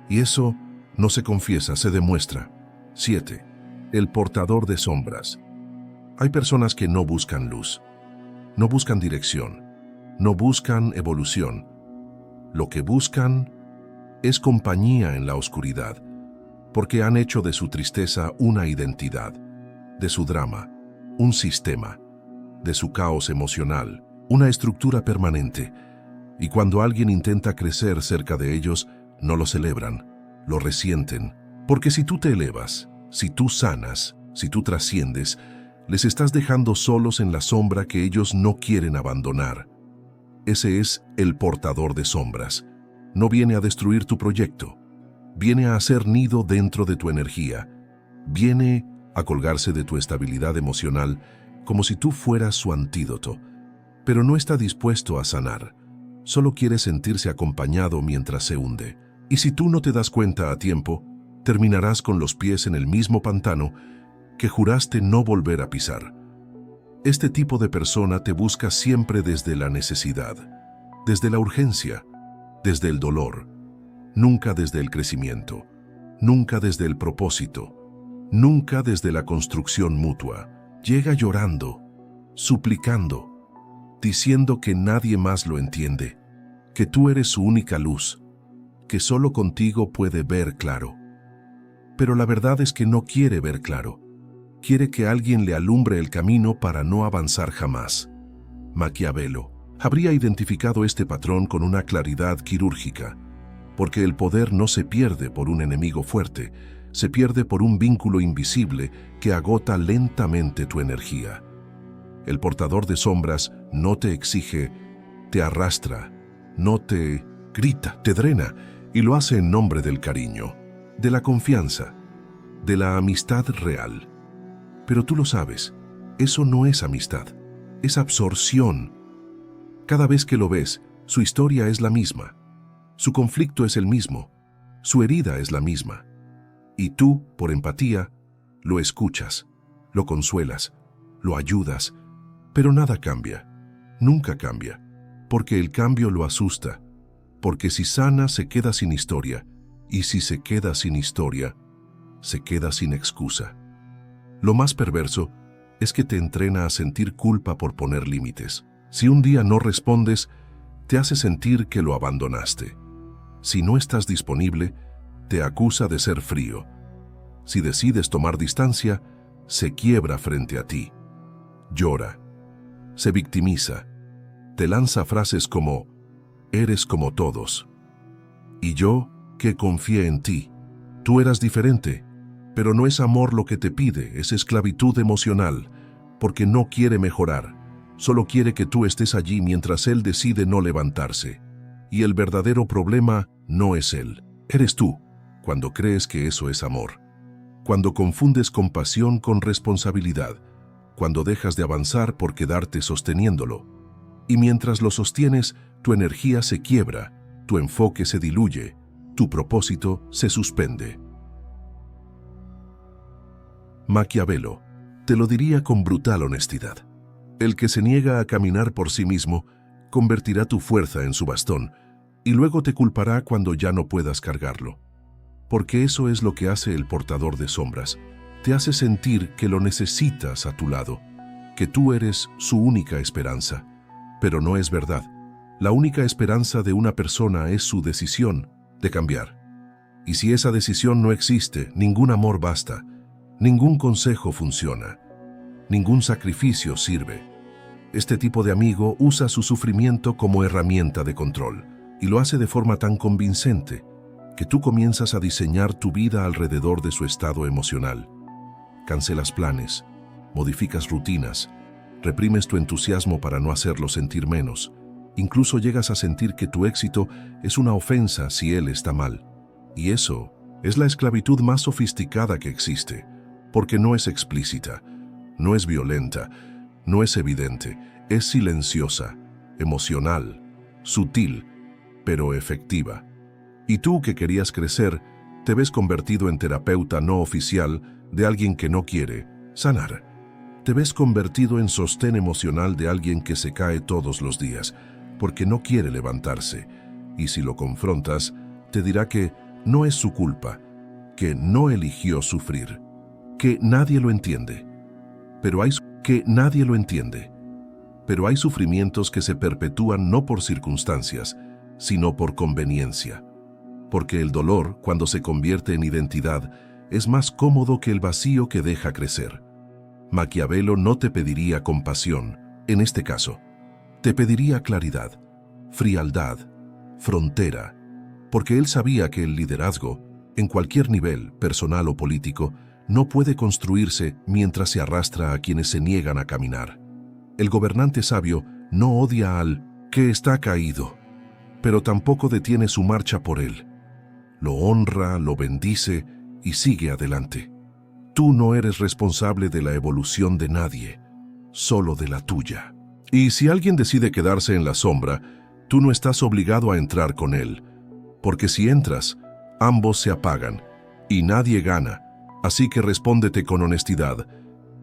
Y eso no se confiesa, se demuestra. 7. El portador de sombras. Hay personas que no buscan luz, no buscan dirección, no buscan evolución. Lo que buscan es compañía en la oscuridad, porque han hecho de su tristeza una identidad, de su drama, un sistema, de su caos emocional, una estructura permanente. Y cuando alguien intenta crecer cerca de ellos, no lo celebran, lo resienten. Porque si tú te elevas, si tú sanas, si tú trasciendes, les estás dejando solos en la sombra que ellos no quieren abandonar. Ese es el portador de sombras. No viene a destruir tu proyecto, viene a hacer nido dentro de tu energía, viene a colgarse de tu estabilidad emocional como si tú fueras su antídoto, pero no está dispuesto a sanar, solo quiere sentirse acompañado mientras se hunde. Y si tú no te das cuenta a tiempo, terminarás con los pies en el mismo pantano que juraste no volver a pisar. Este tipo de persona te busca siempre desde la necesidad, desde la urgencia, desde el dolor, nunca desde el crecimiento, nunca desde el propósito, nunca desde la construcción mutua. Llega llorando, suplicando, diciendo que nadie más lo entiende, que tú eres su única luz, que solo contigo puede ver claro. Pero la verdad es que no quiere ver claro, quiere que alguien le alumbre el camino para no avanzar jamás. Maquiavelo habría identificado este patrón con una claridad quirúrgica, porque el poder no se pierde por un enemigo fuerte, se pierde por un vínculo invisible que agota lentamente tu energía. El portador de sombras no te exige, te arrastra, no te grita, te drena, y lo hace en nombre del cariño, de la confianza, de la amistad real. Pero tú lo sabes, eso no es amistad, es absorción. Cada vez que lo ves, su historia es la misma, su conflicto es el mismo, su herida es la misma. Y tú, por empatía, lo escuchas, lo consuelas, lo ayudas, pero nada cambia, nunca cambia, porque el cambio lo asusta, porque si sana se queda sin historia, y si se queda sin historia, se queda sin excusa. Lo más perverso es que te entrena a sentir culpa por poner límites. Si un día no respondes, te hace sentir que lo abandonaste. Si no estás disponible, te acusa de ser frío. Si decides tomar distancia, se quiebra frente a ti. Llora, se victimiza, te lanza frases como, eres como todos. Y yo, que confié en ti, tú eras diferente, pero no es amor lo que te pide, es esclavitud emocional, porque no quiere mejorar, solo quiere que tú estés allí mientras él decide no levantarse. Y el verdadero problema no es él, eres tú. cuando crees que eso es amor, cuando confundes compasión con responsabilidad, cuando dejas de avanzar por quedarte sosteniéndolo. Y mientras lo sostienes, tu energía se quiebra, tu enfoque se diluye, tu propósito se suspende. Maquiavelo te lo diría con brutal honestidad. El que se niega a caminar por sí mismo convertirá tu fuerza en su bastón y luego te culpará cuando ya no puedas cargarlo. Porque eso es lo que hace el portador de sombras. Te hace sentir que lo necesitas a tu lado, que tú eres su única esperanza. Pero no es verdad. La única esperanza de una persona es su decisión de cambiar. Y si esa decisión no existe, ningún amor basta, ningún consejo funciona, ningún sacrificio sirve. Este tipo de amigo usa su sufrimiento como herramienta de control y lo hace de forma tan convincente que tú comienzas a diseñar tu vida alrededor de su estado emocional. Cancelas planes, modificas rutinas, reprimes tu entusiasmo para no hacerlo sentir menos. Incluso llegas a sentir que tu éxito es una ofensa si él está mal. Y eso es la esclavitud más sofisticada que existe, porque no es explícita, no es violenta, no es evidente, es silenciosa, emocional, sutil, pero efectiva. Y tú que querías crecer, te ves convertido en terapeuta no oficial de alguien que no quiere sanar. Te ves convertido en sostén emocional de alguien que se cae todos los días, porque no quiere levantarse. Y si lo confrontas, te dirá que no es su culpa, que no eligió sufrir, que nadie lo entiende. Pero hay sufrimientos que se perpetúan no por circunstancias, sino por conveniencia. Porque el dolor, cuando se convierte en identidad, es más cómodo que el vacío que deja crecer. Maquiavelo no te pediría compasión, en este caso. Te pediría claridad, frialdad, frontera, porque él sabía que el liderazgo, en cualquier nivel, personal o político, no puede construirse mientras se arrastra a quienes se niegan a caminar. El gobernante sabio no odia al que está caído, pero tampoco detiene su marcha por él. Lo honra, lo bendice y sigue adelante. Tú no eres responsable de la evolución de nadie, solo de la tuya. Y si alguien decide quedarse en la sombra, tú no estás obligado a entrar con él, porque si entras, ambos se apagan y nadie gana. Así que respóndete con honestidad.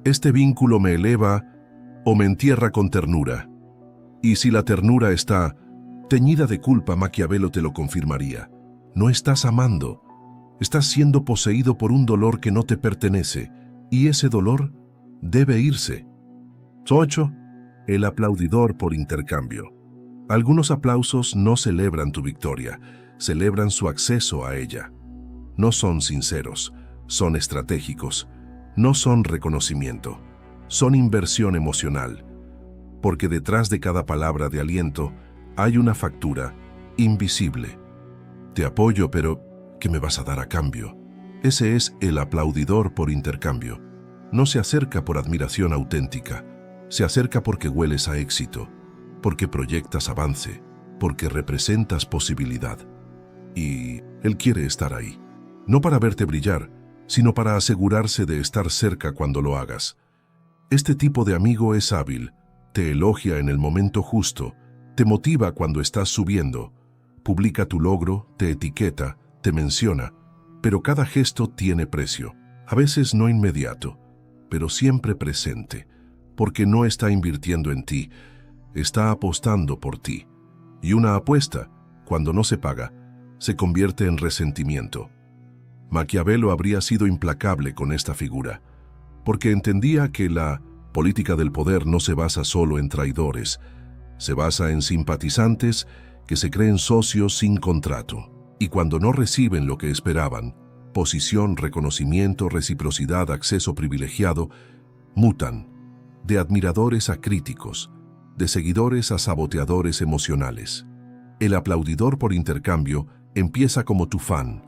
¿Este vínculo me eleva o me entierra con ternura? Y si la ternura está teñida de culpa, Maquiavelo te lo confirmaría. No estás amando, estás siendo poseído por un dolor que no te pertenece, y ese dolor debe irse. 8. El aplaudidor por intercambio. Algunos aplausos no celebran tu victoria, celebran su acceso a ella. No son sinceros, son estratégicos, no son reconocimiento, son inversión emocional, porque detrás de cada palabra de aliento hay una factura invisible. Te apoyo, pero ¿qué me vas a dar a cambio? Ese es el aplaudidor por intercambio. No se acerca por admiración auténtica, se acerca porque hueles a éxito, porque proyectas avance, porque representas posibilidad. Y él quiere estar ahí, no para verte brillar, sino para asegurarse de estar cerca cuando lo hagas. Este tipo de amigo es hábil, te elogia en el momento justo, te motiva cuando estás subiendo, publica tu logro, te etiqueta, te menciona, pero cada gesto tiene precio, a veces no inmediato, pero siempre presente, porque no está invirtiendo en ti, está apostando por ti. Y una apuesta, cuando no se paga, se convierte en resentimiento. Maquiavelo habría sido implacable con esta figura, porque entendía que la política del poder no se basa solo en traidores, se basa en simpatizantes que se creen socios sin contrato, y cuando no reciben lo que esperaban, posición, reconocimiento, reciprocidad, acceso privilegiado, mutan, de admiradores a críticos, de seguidores a saboteadores emocionales. El aplaudidor por intercambio empieza como tu fan,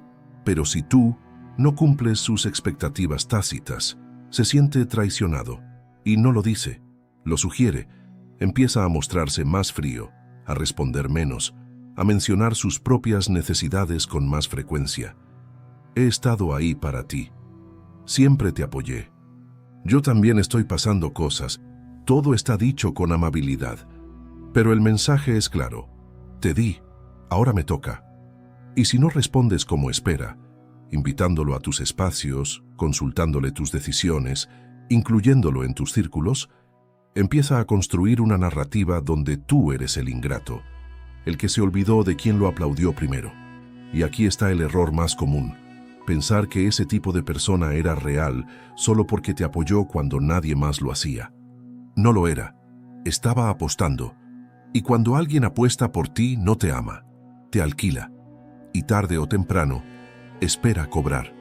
pero si tú no cumples sus expectativas tácitas, se siente traicionado, y no lo dice, lo sugiere, empieza a mostrarse más frío, a responder menos, a mencionar sus propias necesidades con más frecuencia. He estado ahí para ti. Siempre te apoyé. Yo también estoy pasando cosas. Todo está dicho con amabilidad. Pero el mensaje es claro. Te di, ahora me toca. Y si no respondes como espera, invitándolo a tus espacios, consultándole tus decisiones, incluyéndolo en tus círculos, empieza a construir una narrativa donde tú eres el ingrato, el que se olvidó de quien lo aplaudió primero. Y aquí está el error más común: pensar que ese tipo de persona era real solo porque te apoyó cuando nadie más lo hacía. No lo era. Estaba apostando. Y cuando alguien apuesta por ti, no te ama, te alquila. Y tarde o temprano, espera cobrar.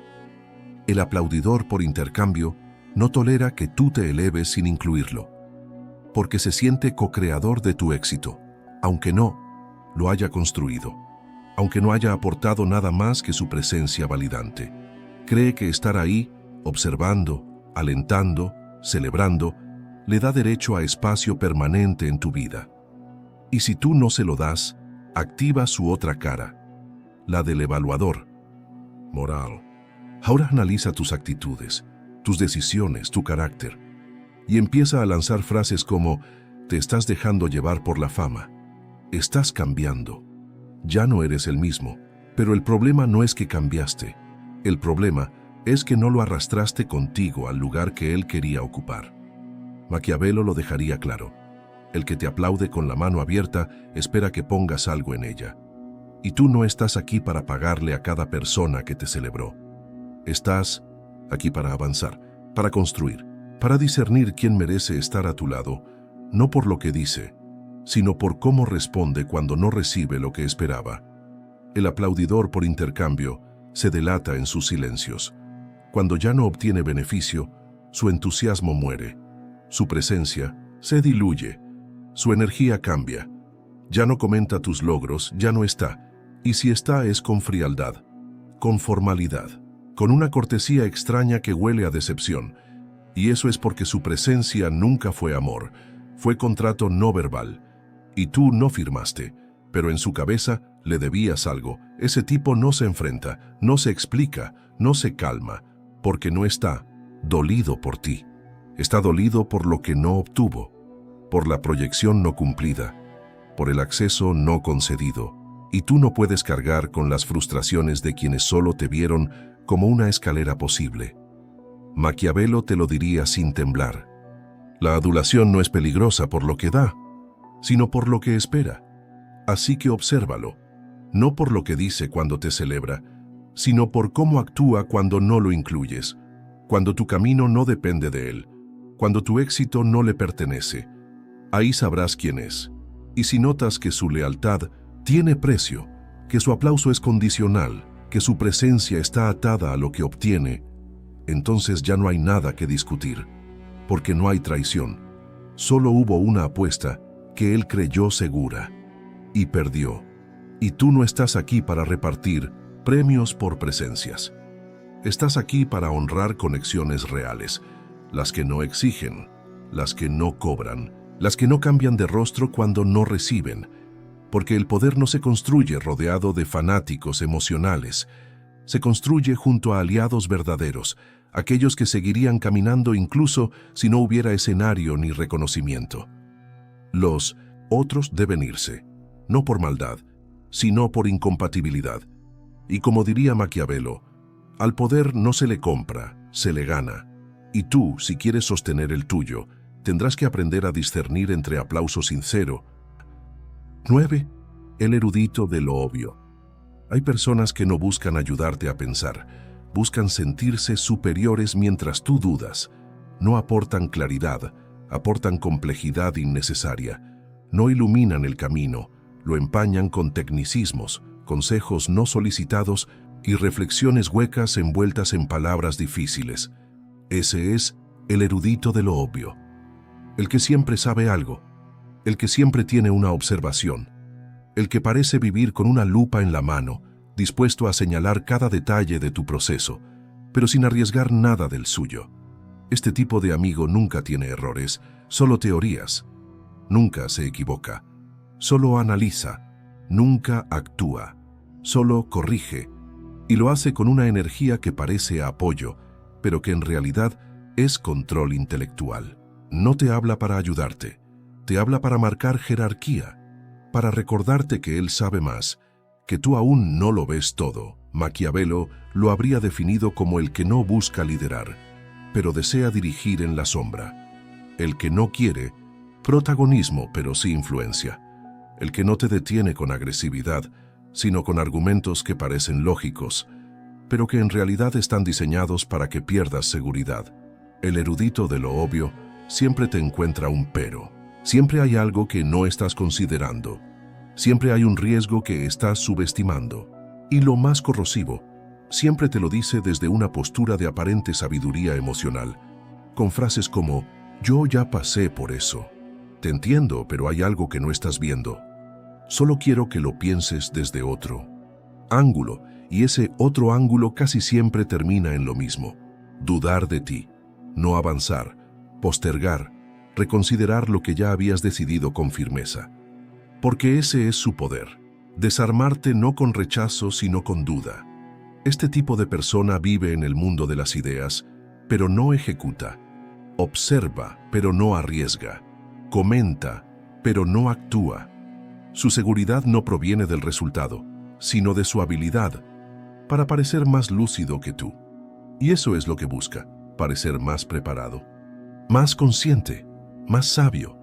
El aplaudidor por intercambio no tolera que tú te eleves sin incluirlo, porque se siente co-creador de tu éxito, aunque no lo haya construido, aunque no haya aportado nada más que su presencia validante. Cree que estar ahí, observando, alentando, celebrando, le da derecho a espacio permanente en tu vida. Y si tú no se lo das, activa su otra cara, la del evaluador moral. Ahora analiza tus actitudes, tus decisiones, tu carácter, y empieza a lanzar frases como: te estás dejando llevar por la fama, estás cambiando, ya no eres el mismo. Pero el problema no es que cambiaste, el problema es que no lo arrastraste contigo al lugar que él quería ocupar. Maquiavelo lo dejaría claro: el que te aplaude con la mano abierta espera que pongas algo en ella. Y tú no estás aquí para pagarle a cada persona que te celebró. Estás aquí para avanzar, para construir, para discernir quién merece estar a tu lado, no por lo que dice, sino por cómo responde cuando no recibe lo que esperaba. El aplaudidor por intercambio se delata en sus silencios. Cuando ya no obtiene beneficio, su entusiasmo muere, su presencia se diluye, su energía cambia. Ya no comenta tus logros, ya no está. Y si está, es con frialdad, con formalidad, con una cortesía extraña que huele a decepción. Y eso es porque su presencia nunca fue amor, fue contrato no verbal. Y tú no firmaste, pero en su cabeza le debías algo. Ese tipo no se enfrenta, no se explica, no se calma, porque no está dolido por ti. Está dolido por lo que no obtuvo, por la proyección no cumplida, por el acceso no concedido. Y tú no puedes cargar con las frustraciones de quienes solo te vieron como una escalera posible. Maquiavelo te lo diría sin temblar: la adulación no es peligrosa por lo que da, sino por lo que espera. Así que obsérvalo, no por lo que dice cuando te celebra, sino por cómo actúa cuando no lo incluyes, cuando tu camino no depende de él, cuando tu éxito no le pertenece. Ahí sabrás quién es. Y si notas que su lealtad tiene precio, que su aplauso es condicional, que su presencia está atada a lo que obtiene, entonces ya no hay nada que discutir, porque no hay traición. Solo hubo una apuesta que él creyó segura y perdió. Y tú no estás aquí para repartir premios por presencias. Estás aquí para honrar conexiones reales, las que no exigen, las que no cobran, las que no cambian de rostro cuando no reciben. Porque el poder no se construye rodeado de fanáticos emocionales, se construye junto a aliados verdaderos, aquellos que seguirían caminando incluso si no hubiera escenario ni reconocimiento. Los otros deben irse, no por maldad, sino por incompatibilidad. Y como diría Maquiavelo, al poder no se le compra, se le gana. Y tú, si quieres sostener el tuyo, tendrás que aprender a discernir entre aplauso sincero. 9. El erudito de lo obvio. Hay personas que no buscan ayudarte a pensar, buscan sentirse superiores mientras tú dudas. No aportan claridad, aportan complejidad innecesaria. No iluminan el camino, lo empañan con tecnicismos, consejos no solicitados y reflexiones huecas envueltas en palabras difíciles. Ese es el erudito de lo obvio. El que siempre sabe algo, el que siempre tiene una observación, el que parece vivir con una lupa en la mano, dispuesto a señalar cada detalle de tu proceso, pero sin arriesgar nada del suyo. Este tipo de amigo nunca tiene errores, solo teorías. Nunca se equivoca, solo analiza, nunca actúa, solo corrige. Y lo hace con una energía que parece apoyo, pero que en realidad es control intelectual. No te habla para ayudarte, te habla para marcar jerarquía, para recordarte que él sabe más, que tú aún no lo ves todo. Maquiavelo lo habría definido como el que no busca liderar, pero desea dirigir en la sombra. El que no quiere protagonismo, pero sí influencia. El que no te detiene con agresividad, sino con argumentos que parecen lógicos, pero que en realidad están diseñados para que pierdas seguridad. El erudito de lo obvio siempre te encuentra un pero. Siempre hay algo que no estás considerando. Siempre hay un riesgo que estás subestimando. Y lo más corrosivo, siempre te lo dice desde una postura de aparente sabiduría emocional, con frases como, yo ya pasé por eso. Te entiendo, pero hay algo que no estás viendo. Solo quiero que lo pienses desde otro ángulo, y ese otro ángulo casi siempre termina en lo mismo. Dudar de ti, no avanzar, postergar, reconsiderar lo que ya habías decidido con firmeza. Porque ese es su poder. Desarmarte no con rechazo, sino con duda. Este tipo de persona vive en el mundo de las ideas, pero no ejecuta. Observa, pero no arriesga. Comenta, pero no actúa. Su seguridad no proviene del resultado, sino de su habilidad para parecer más lúcido que tú. Y eso es lo que busca, parecer más preparado, más consciente, más sabio.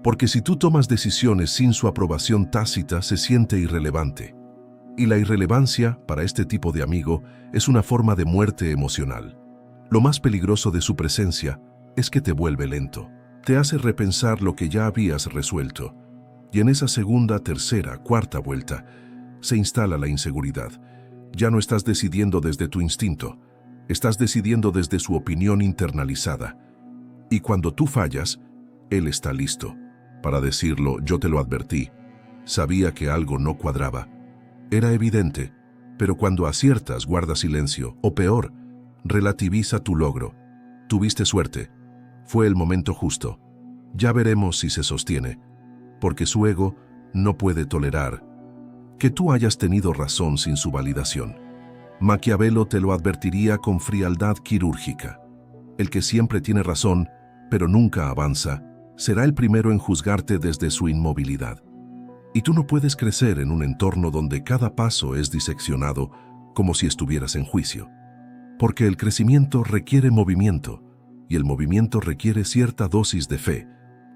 Porque si tú tomas decisiones sin su aprobación tácita, se siente irrelevante. Y la irrelevancia, para este tipo de amigo, es una forma de muerte emocional. Lo más peligroso de su presencia es que te vuelve lento. Te hace repensar lo que ya habías resuelto. Y en esa segunda, tercera, cuarta vuelta, se instala la inseguridad. Ya no estás decidiendo desde tu instinto, estás decidiendo desde su opinión internalizada. Y cuando tú fallas, él está listo para decirlo, yo te lo advertí. Sabía que algo no cuadraba. Era evidente, pero cuando aciertas guarda silencio, o peor, relativiza tu logro. Tuviste suerte. Fue el momento justo. Ya veremos si se sostiene, porque su ego no puede tolerar que tú hayas tenido razón sin su validación. Maquiavelo te lo advertiría con frialdad quirúrgica. El que siempre tiene razón, pero nunca avanza, será el primero en juzgarte desde su inmovilidad. Y tú no puedes crecer en un entorno donde cada paso es diseccionado como si estuvieras en juicio. Porque el crecimiento requiere movimiento, y el movimiento requiere cierta dosis de fe,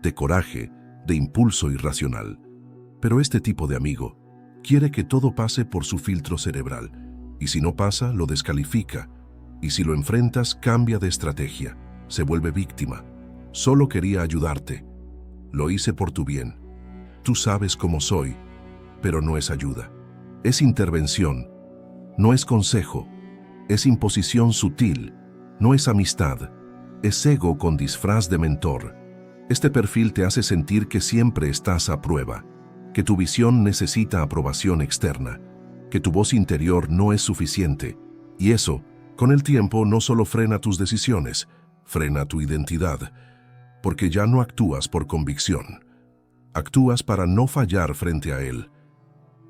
de coraje, de impulso irracional. Pero este tipo de amigo quiere que todo pase por su filtro cerebral, y si no pasa, lo descalifica, y si lo enfrentas, cambia de estrategia, se vuelve víctima. Solo quería ayudarte. Lo hice por tu bien. Tú sabes cómo soy, pero no es ayuda. Es intervención, no es consejo, es imposición sutil, no es amistad, es ego con disfraz de mentor. Este perfil te hace sentir que siempre estás a prueba, que tu visión necesita aprobación externa, que tu voz interior no es suficiente, y eso, con el tiempo, no solo frena tus decisiones, frena tu identidad, porque ya no actúas por convicción. Actúas para no fallar frente a él.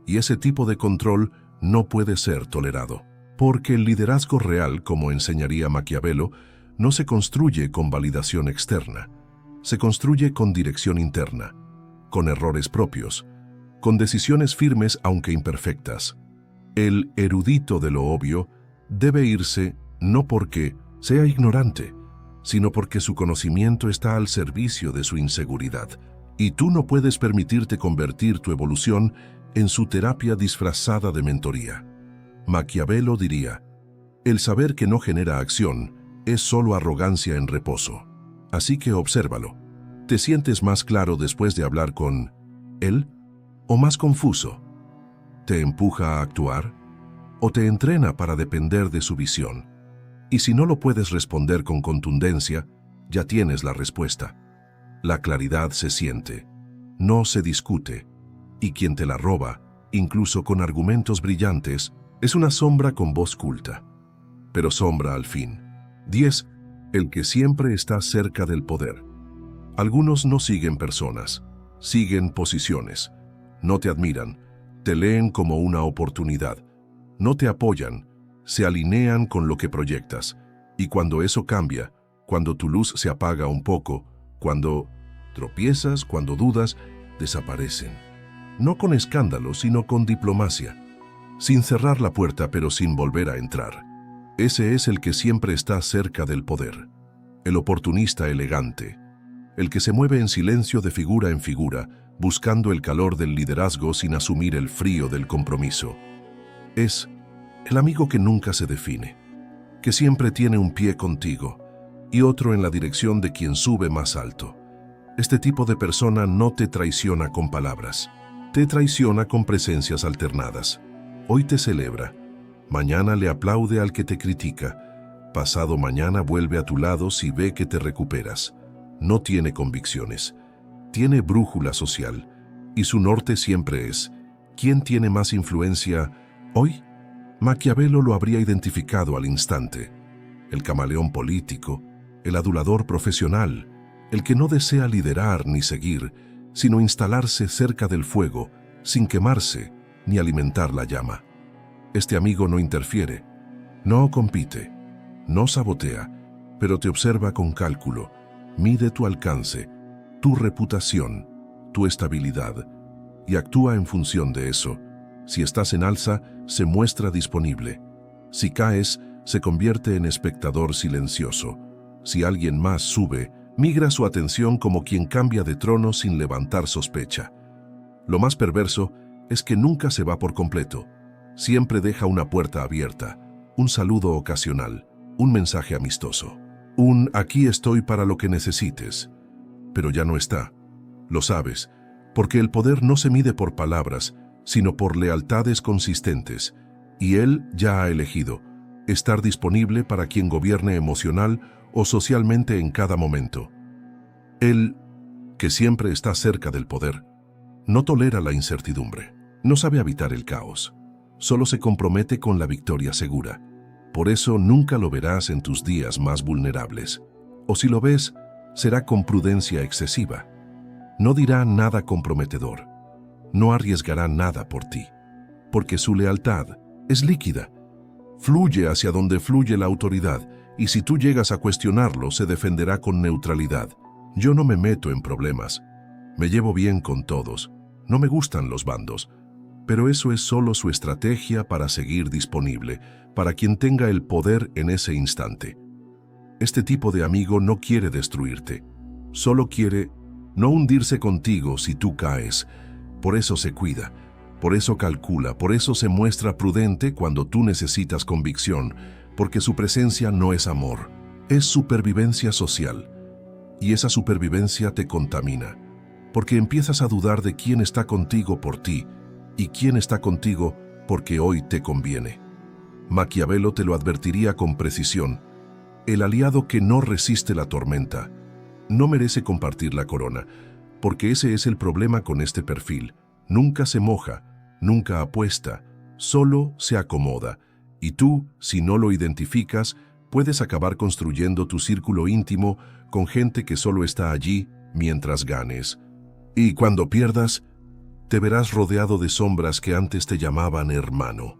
Y ese tipo de control no puede ser tolerado, porque el liderazgo real, como enseñaría Maquiavelo, no se construye con validación externa, se construye con dirección interna, con errores propios, con decisiones firmes aunque imperfectas. El erudito de lo obvio debe irse no porque sea ignorante, sino porque su conocimiento está al servicio de su inseguridad. Y tú no puedes permitirte convertir tu evolución en su terapia disfrazada de mentoría. Maquiavelo diría, el saber que no genera acción es solo arrogancia en reposo. Así que obsérvalo. ¿Te sientes más claro después de hablar con él o más confuso? ¿Te empuja a actuar o te entrena para depender de su visión? Y si no lo puedes responder con contundencia, ya tienes la respuesta. La claridad se siente, no se discute, y quien te la roba, incluso con argumentos brillantes, es una sombra con voz culta. Pero sombra al fin. 10. El que siempre está cerca del poder. Algunos no siguen personas, siguen posiciones. No te admiran, te leen como una oportunidad. No te apoyan, se alinean con lo que proyectas. Y cuando eso cambia, cuando tu luz se apaga un poco, cuando tropiezas, cuando dudas, desaparecen. No con escándalo, sino con diplomacia. Sin cerrar la puerta, pero sin volver a entrar. Ese es el que siempre está cerca del poder. El oportunista elegante. El que se mueve en silencio de figura en figura, buscando el calor del liderazgo sin asumir el frío del compromiso. Es el amigo que nunca se define, que siempre tiene un pie contigo y otro en la dirección de quien sube más alto. Este tipo de persona no te traiciona con palabras, te traiciona con presencias alternadas. Hoy te celebra, mañana le aplaude al que te critica, pasado mañana vuelve a tu lado si ve que te recuperas. No tiene convicciones, tiene brújula social y su norte siempre es: ¿quién tiene más influencia hoy? Maquiavelo lo habría identificado al instante. El camaleón político, el adulador profesional, el que no desea liderar ni seguir, sino instalarse cerca del fuego, sin quemarse ni alimentar la llama. Este amigo no interfiere, no compite, no sabotea, pero te observa con cálculo, mide tu alcance, tu reputación, tu estabilidad, y actúa en función de eso. Si estás en alza, se muestra disponible. Si caes, se convierte en espectador silencioso. Si alguien más sube, migra su atención como quien cambia de trono sin levantar sospecha. Lo más perverso es que nunca se va por completo. Siempre deja una puerta abierta, un saludo ocasional, un mensaje amistoso, un "aquí estoy para lo que necesites". Pero ya no está. Lo sabes, porque el poder no se mide por palabras, sino por lealtades consistentes, y él ya ha elegido estar disponible para quien gobierne emocional o socialmente en cada momento. Él, que siempre está cerca del poder, no tolera la incertidumbre, no sabe habitar el caos, solo se compromete con la victoria segura. Por eso nunca lo verás en tus días más vulnerables, o si lo ves, será con prudencia excesiva. No dirá nada comprometedor, no arriesgará nada por ti, porque su lealtad es líquida. Fluye hacia donde fluye la autoridad, y si tú llegas a cuestionarlo, se defenderá con neutralidad. Yo no me meto en problemas, me llevo bien con todos, no me gustan los bandos, pero eso es solo su estrategia para seguir disponible, para quien tenga el poder en ese instante. Este tipo de amigo no quiere destruirte, solo quiere no hundirse contigo si tú caes. Por eso se cuida, por eso calcula, por eso se muestra prudente cuando tú necesitas convicción, porque su presencia no es amor, es supervivencia social. Y esa supervivencia te contamina, porque empiezas a dudar de quién está contigo por ti y quién está contigo porque hoy te conviene. Maquiavelo te lo advertiría con precisión: el aliado que no resiste la tormenta no merece compartir la corona, porque ese es el problema con este perfil. Nunca se moja, nunca apuesta, solo se acomoda. Y tú, si no lo identificas, puedes acabar construyendo tu círculo íntimo con gente que solo está allí mientras ganes. Y cuando pierdas, te verás rodeado de sombras que antes te llamaban hermano.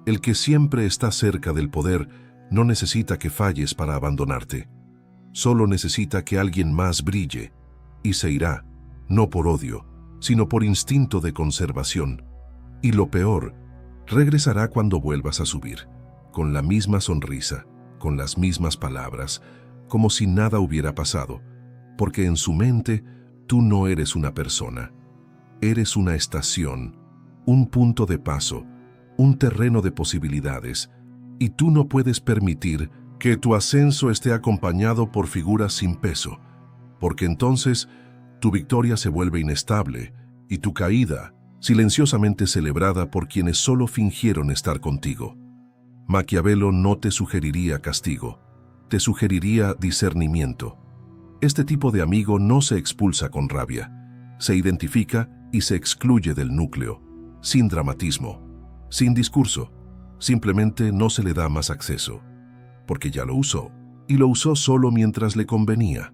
El que siempre está cerca del poder no necesita que falles para abandonarte. Solo necesita que alguien más brille, y se irá, no por odio, sino por instinto de conservación. Y lo peor, regresará cuando vuelvas a subir, con la misma sonrisa, con las mismas palabras, como si nada hubiera pasado, porque en su mente tú no eres una persona, eres una estación, un punto de paso, un terreno de posibilidades, y tú no puedes permitir que tu ascenso esté acompañado por figuras sin peso, porque entonces tu victoria se vuelve inestable y tu caída silenciosamente celebrada por quienes solo fingieron estar contigo. Maquiavelo no te sugeriría castigo, te sugeriría discernimiento. Este tipo de amigo no se expulsa con rabia, se identifica y se excluye del núcleo, sin dramatismo, sin discurso, simplemente no se le da más acceso, porque ya lo usó, y lo usó solo mientras le convenía.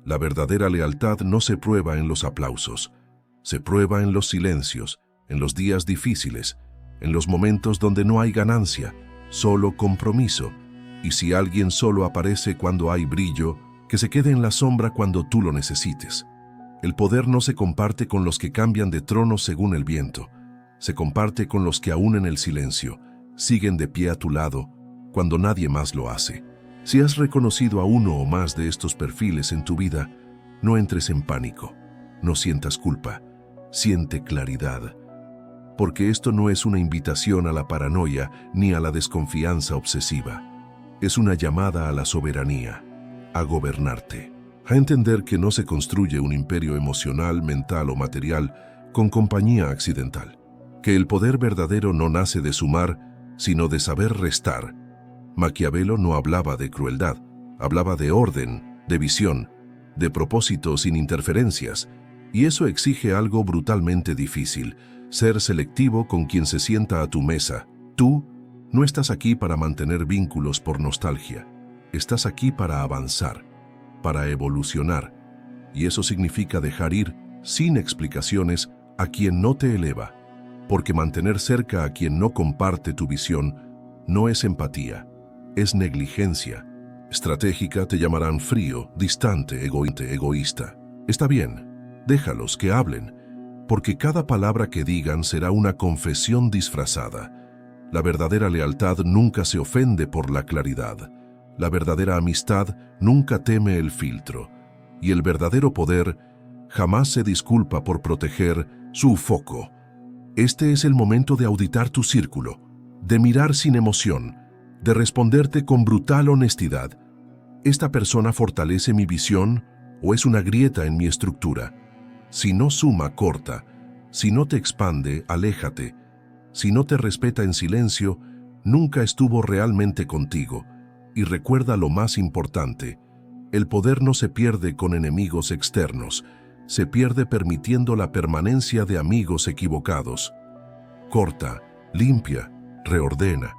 La verdadera lealtad no se prueba en los aplausos, se prueba en los silencios, en los días difíciles, en los momentos donde no hay ganancia, solo compromiso. Y si alguien solo aparece cuando hay brillo, que se quede en la sombra cuando tú lo necesites. El poder no se comparte con los que cambian de trono según el viento. Se comparte con los que aún en el silencio siguen de pie a tu lado cuando nadie más lo hace. Si has reconocido a uno o más de estos perfiles en tu vida, no entres en pánico, no sientas culpa, siente claridad. Porque esto no es una invitación a la paranoia ni a la desconfianza obsesiva. Es una llamada a la soberanía, a gobernarte, a entender que no se construye un imperio emocional, mental o material con compañía accidental, que el poder verdadero no nace de sumar, sino de saber restar. Maquiavelo no hablaba de crueldad, hablaba de orden, de visión, de propósito sin interferencias, y eso exige algo brutalmente difícil: ser selectivo con quien se sienta a tu mesa. Tú no estás aquí para mantener vínculos por nostalgia, estás aquí para avanzar, para evolucionar, y eso significa dejar ir, sin explicaciones, a quien no te eleva, porque mantener cerca a quien no comparte tu visión no es empatía, es negligencia. Estratégica te llamarán frío, distante, egoísta. Está bien, déjalos que hablen, porque cada palabra que digan será una confesión disfrazada. La verdadera lealtad nunca se ofende por la claridad. La verdadera amistad nunca teme el filtro. Y el verdadero poder jamás se disculpa por proteger su foco. Este es el momento de auditar tu círculo, de mirar sin emoción, de responderte con brutal honestidad. ¿Esta persona fortalece mi visión o es una grieta en mi estructura? Si no suma, corta. Si no te expande, aléjate. Si no te respeta en silencio, nunca estuvo realmente contigo. Y recuerda lo más importante: el poder no se pierde con enemigos externos, se pierde permitiendo la permanencia de amigos equivocados. Corta, limpia, reordena.